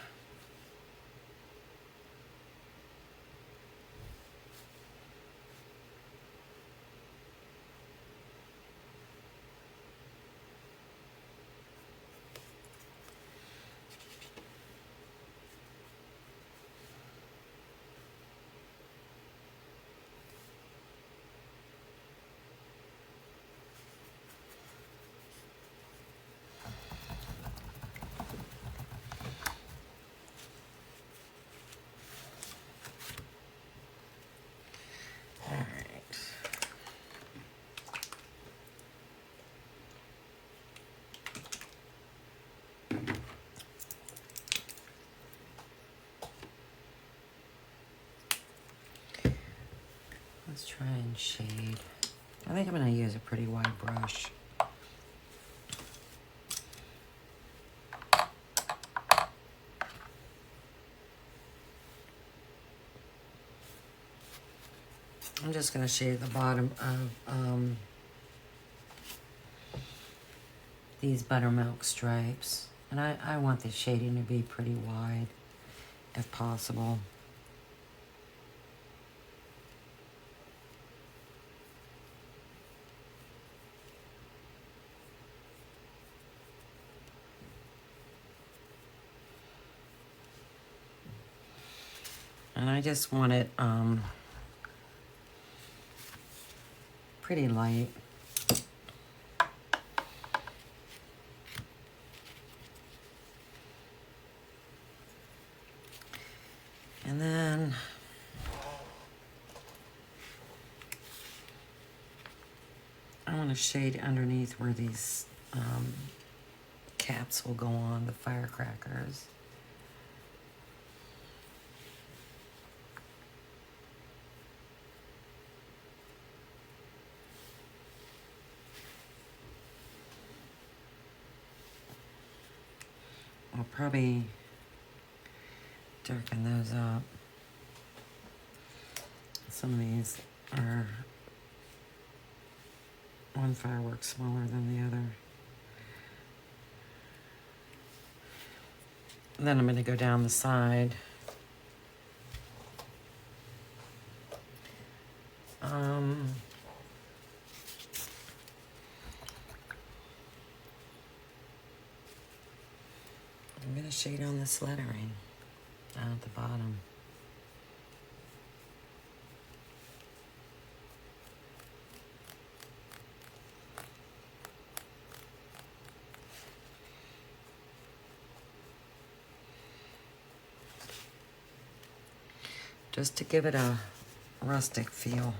All right. Let's try and shade. I think I'm going to use a pretty wide brush. I'm just going to shade the bottom of these buttermilk stripes. And I want the shading to be pretty wide, if possible. And I just want it pretty light. And then I want to shade underneath where these caps will go on, the firecrackers. I'll probably darken those up. Some of these are one firework smaller than the other. And then I'm going to go down the side. I'm going to shade on this lettering down at the bottom. Just to give it a rustic feel.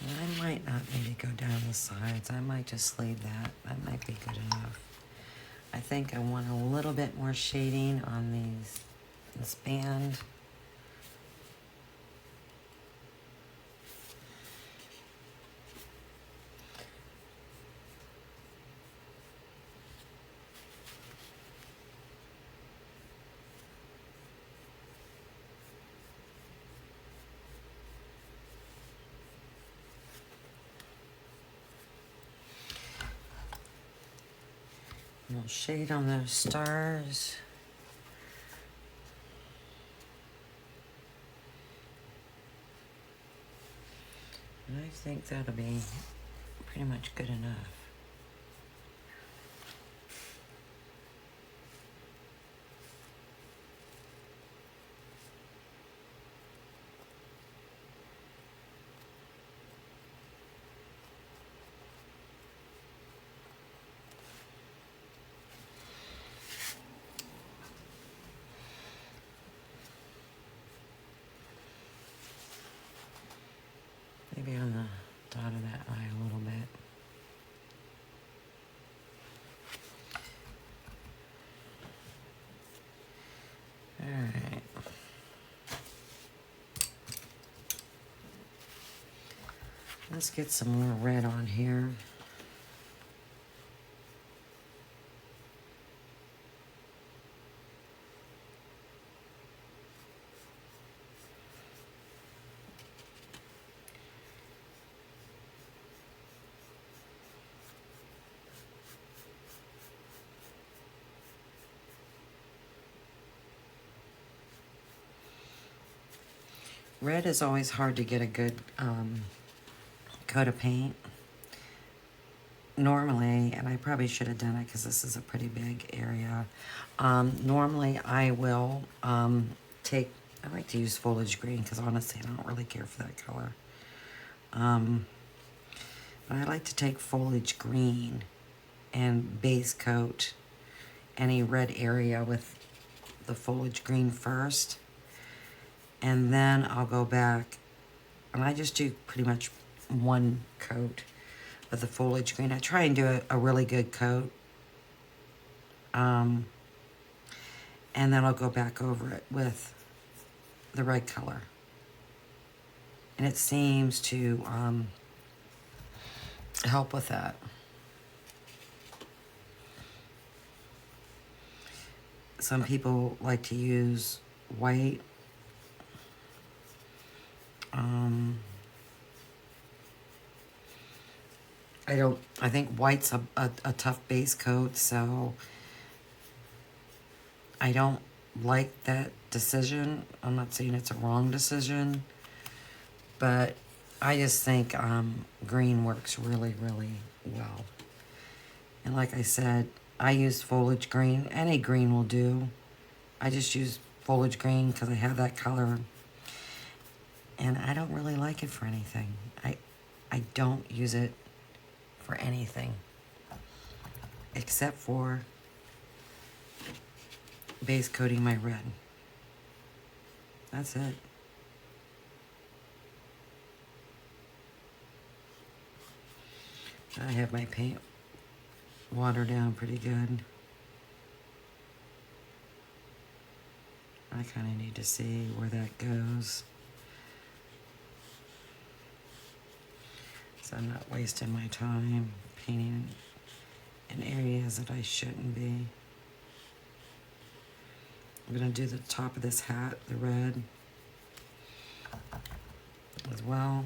I might not need to go down the sides. I might just leave that. That might be good enough. I think I want a little bit more shading on this band. A little shade on those stars. And I think that'll be pretty much good enough. Maybe on the dot of that eye a little bit. Alright. Let's get some more red on here. Red is always hard to get a good coat of paint. Normally, and I probably should have done it because this is a pretty big area. Normally I will I like to use foliage green because honestly I don't really care for that color. But I like to take foliage green and base coat any red area with the foliage green first. And then I'll go back, and I just do pretty much one coat of the foliage green. I try and do a really good coat. And then I'll go back over it with the red color. And it seems to help with that. Some people like to use white. I think white's a tough base coat, so I don't like that decision. I'm not saying it's a wrong decision, but I just think green works really, really well. And like I said, I use foliage green. Any green will do. I just use foliage green because I have that color. And I don't really like it for anything. I don't use it for anything except for base coating my red. That's it. I have my paint watered down pretty good. I kind of need to see where that goes, so I'm not wasting my time painting in areas that I shouldn't be. I'm going to do the top of this hat, the red, as well.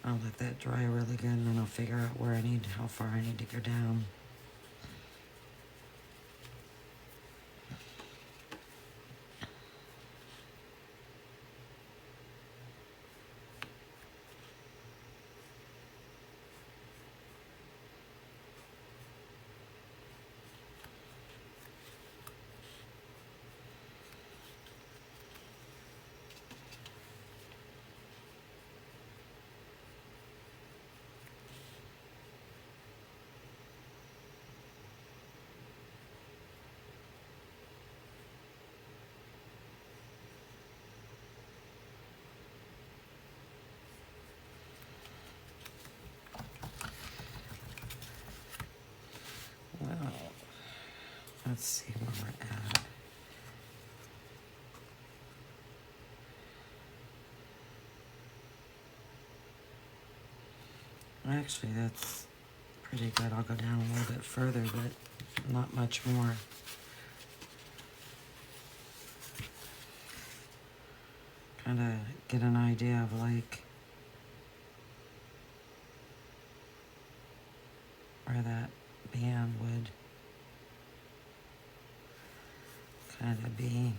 I'll let that dry really good, and then I'll figure out how far I need to go down. Let's see where we're at. Actually, that's pretty good. I'll go down a little bit further, but not much more. Kind of get an idea of like where that band would kind of be.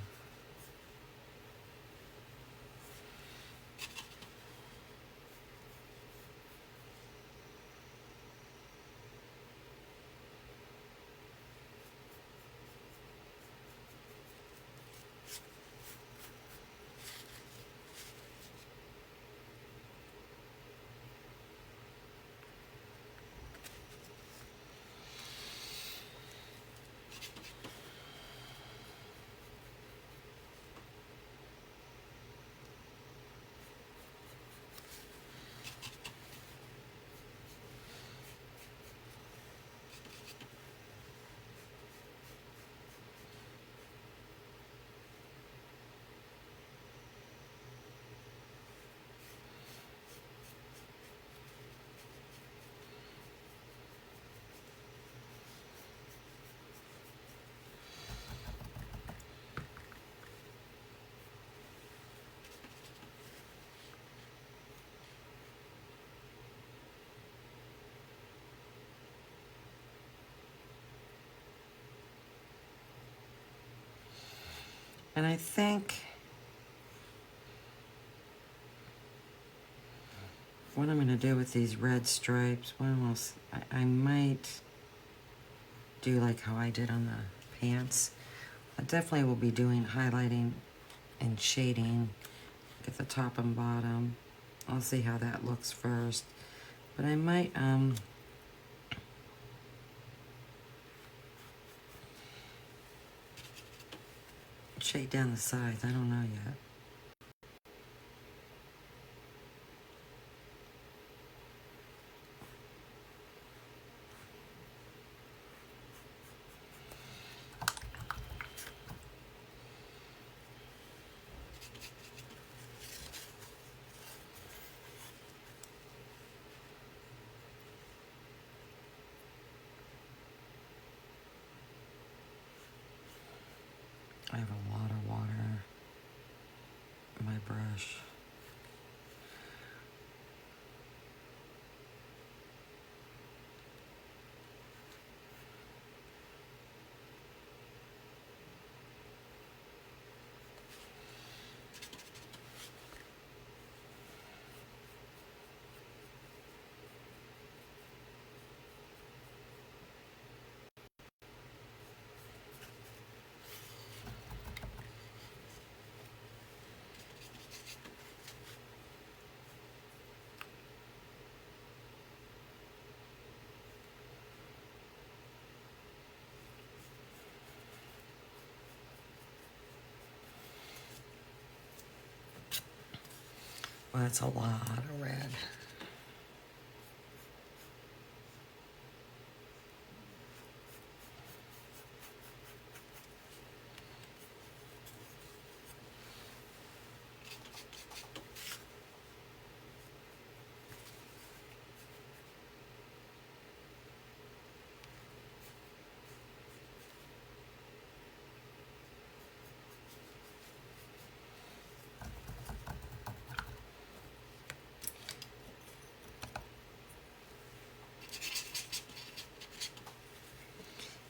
And I think what I'm going to do with these red stripes, I might do like how I did on the pants. I definitely will be doing highlighting and shading at the top and bottom. I'll see how that looks first. But I might shade down the sides. I don't know yet. I have a lot of water in my brush. Well, that's a lot of red.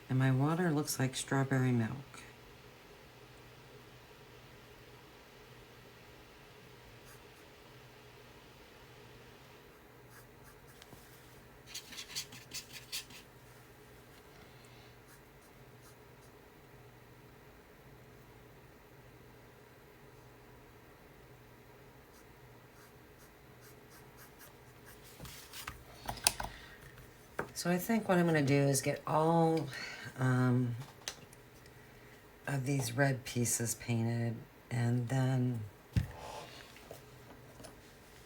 And my water looks like strawberry milk. So I think what I'm going to do is get all of these red pieces painted, and then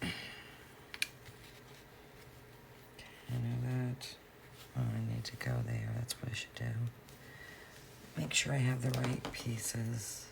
I know that. Oh, I need to go there. That's what I should do. Make sure I have the right pieces.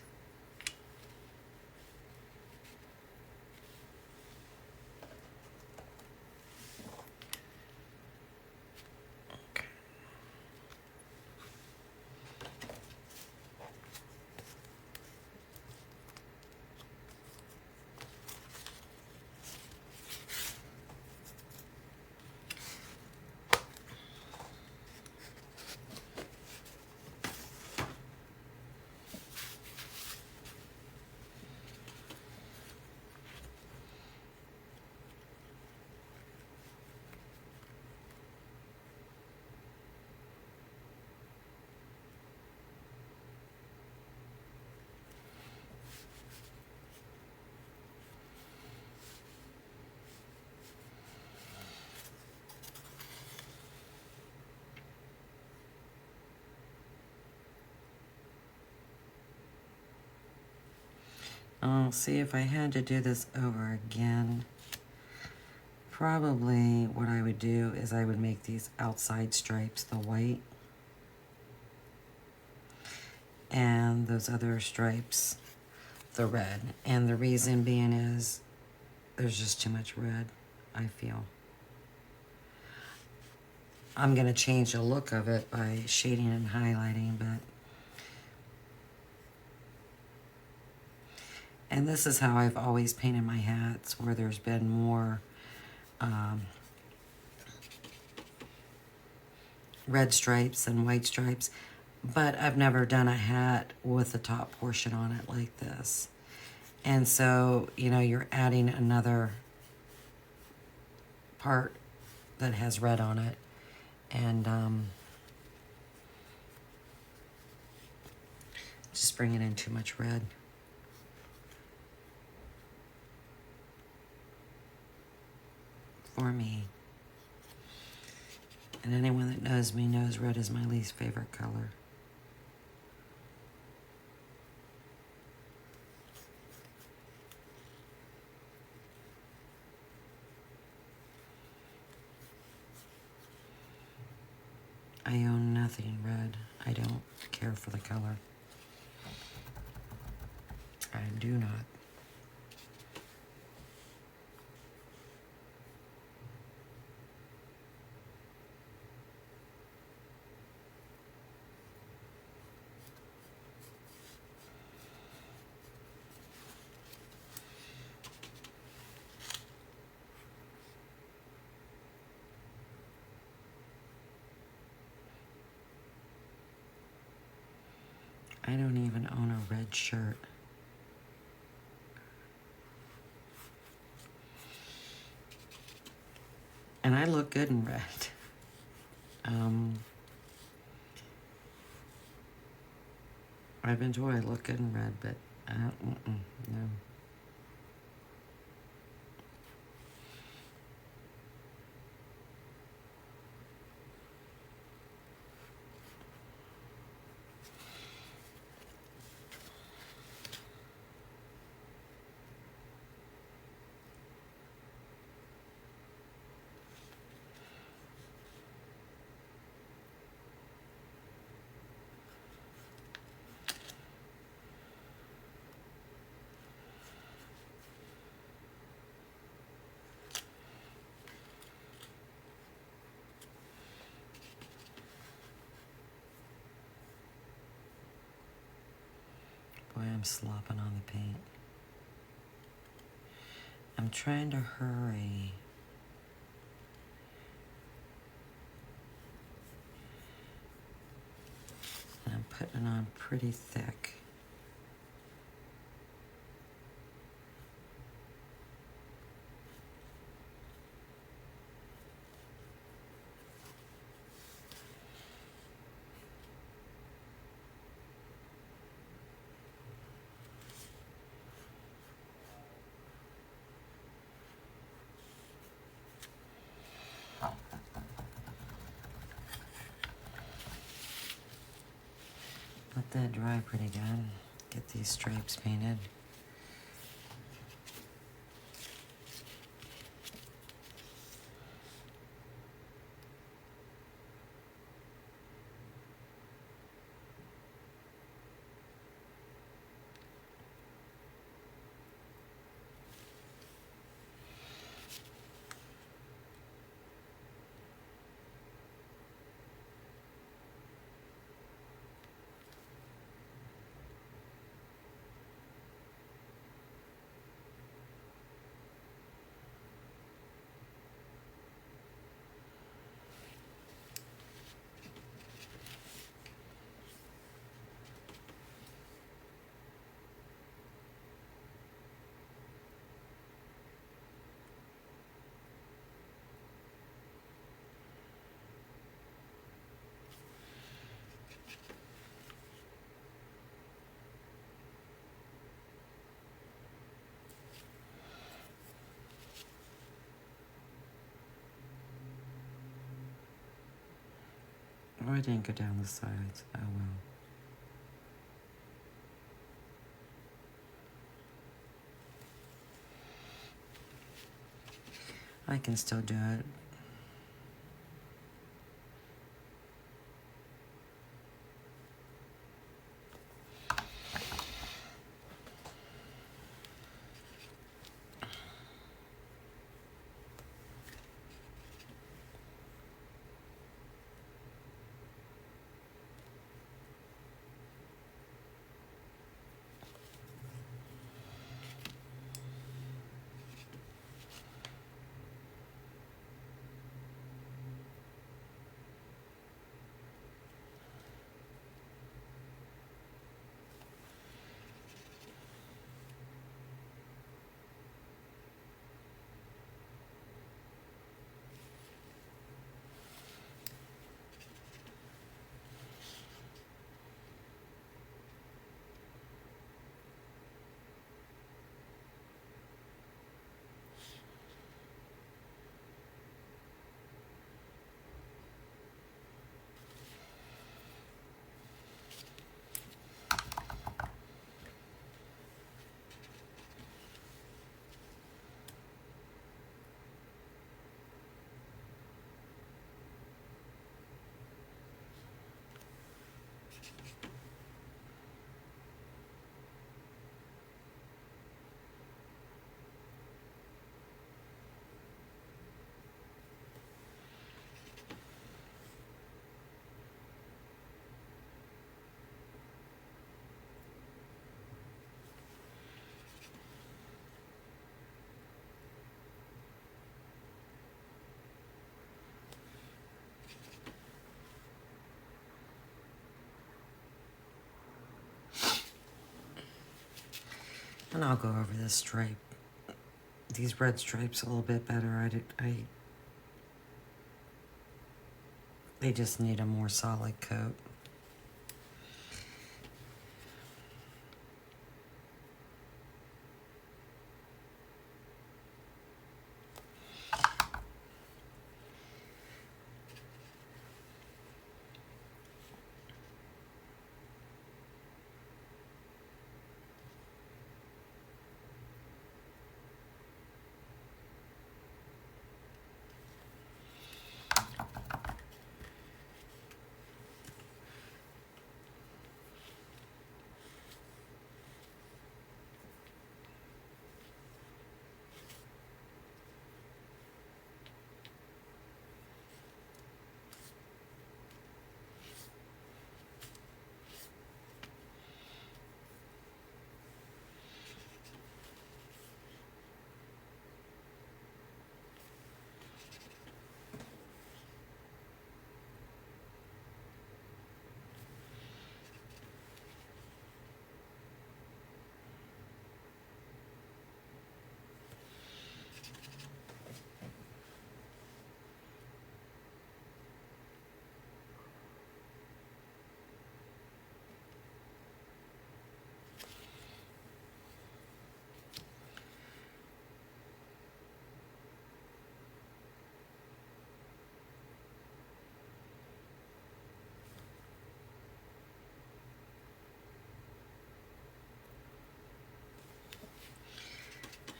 See, if I had to do this over again, probably what I would do is I would make these outside stripes the white, and those other stripes the red. And the reason being is there's just too much red, I feel. I'm going to change the look of it by shading and highlighting, but... And this is how I've always painted my hats, where there's been more red stripes and white stripes. But I've never done a hat with the top portion on it like this. And so, you know, you're adding another part that has red on it. And just bringing in too much red. For me. And anyone that knows me knows red is my least favorite color. I own nothing red. I don't care for the color. I do not. I don't even own a red shirt. And I look good in red. I've been told I look good in red, but I don't, no. Boy, I'm slopping on the paint. I'm trying to hurry. And I'm putting it on pretty thick. Let that dry pretty good. Get these stripes painted. Oh, I didn't go down the sides. Oh well. I can still do it. And I'll go over this stripe, these red stripes a little bit better. They just need a more solid coat.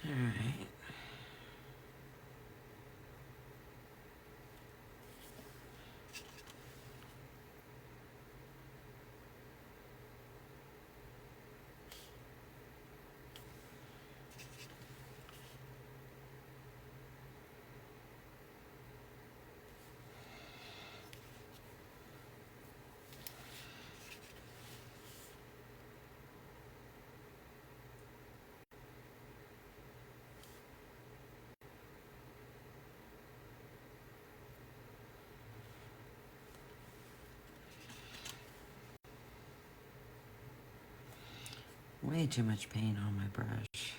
All right. Way too much paint on my brush.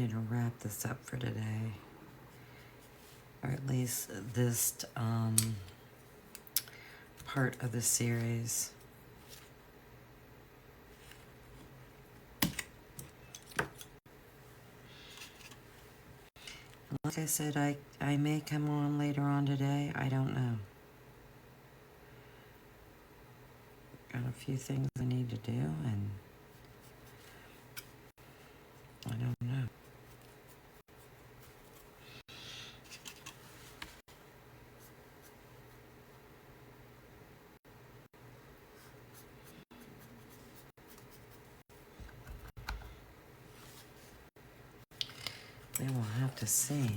ready to wrap this up for today. Or at least this part of the series. Like I said, I may come on later on today. I don't know. Got a few things I need to do, and I don't know. We will have to see.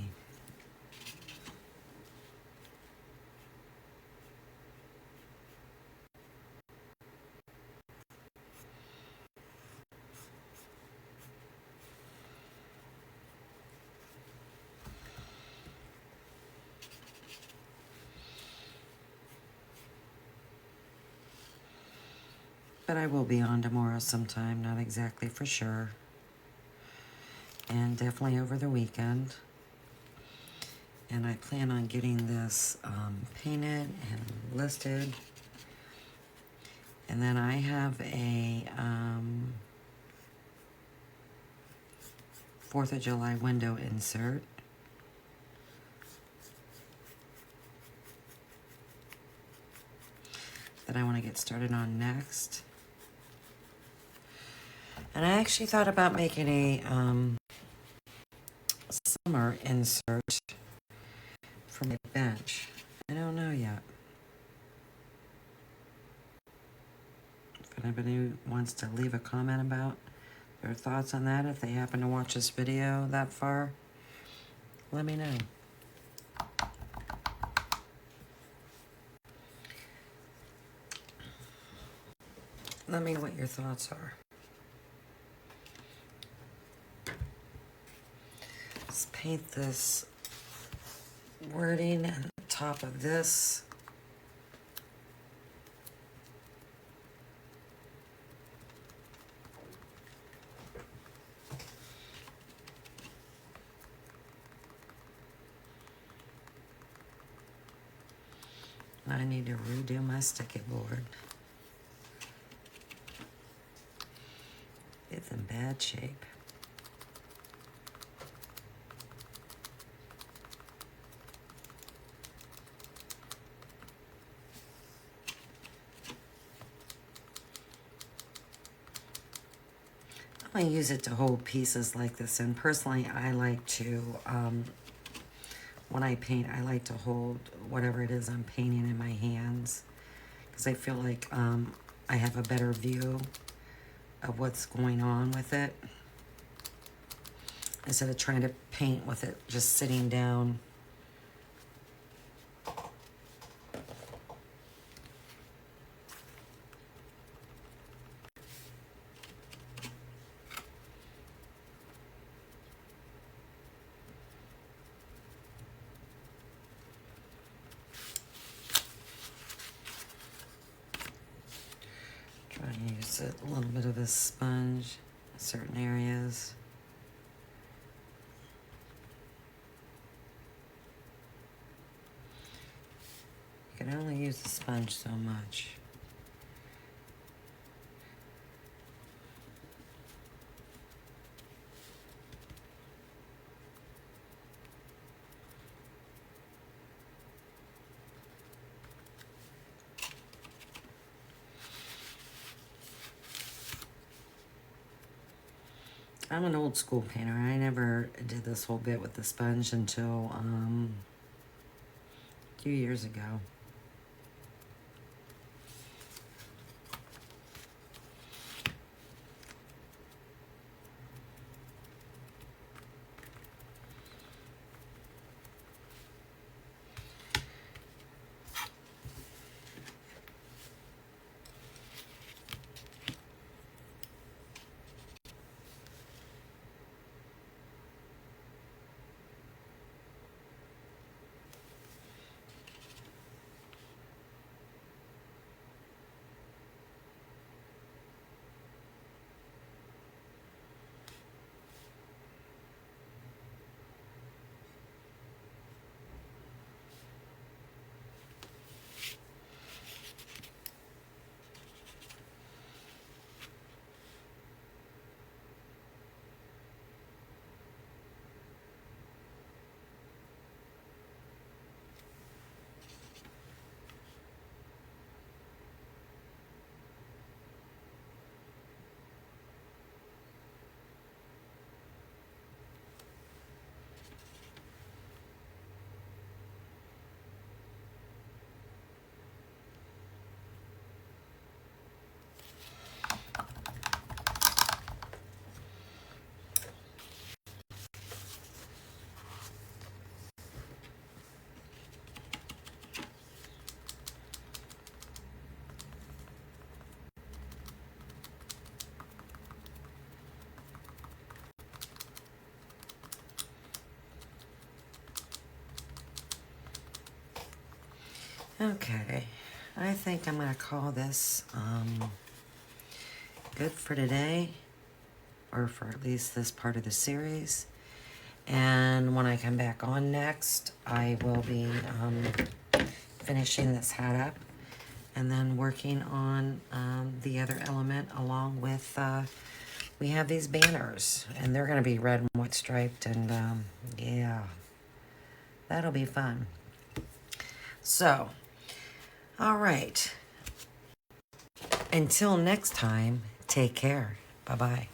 But I will be on tomorrow sometime, not exactly for sure. And definitely over the weekend. And I plan on getting this painted and listed. And then I have a 4th of July window insert. That I want to get started on next. And I actually thought about making a summer insert for my bench. I don't know yet. If anybody wants to leave a comment about their thoughts on that, if they happen to watch this video that far, let me know. Let me know what your thoughts are. Let's paint this wording at the top of this. I need to redo my sticky board. It's in bad shape. I use it to hold pieces like this, and personally I like to, when I paint, I like to hold whatever it is I'm painting in my hands, because I feel like I have a better view of what's going on with it, instead of trying to paint with it just sitting down. Trying to use a little bit of a sponge in certain areas. You can only use the sponge so much. I'm an old school painter. I never did this whole bit with the sponge until a few years ago. Okay, I think I'm going to call this good for today, or for at least this part of the series. And when I come back on next, I will be finishing this hat up and then working on the other element along with, we have these banners, and they're going to be red and white striped, and yeah, that'll be fun. So, all right. Until next time, take care. Bye-bye.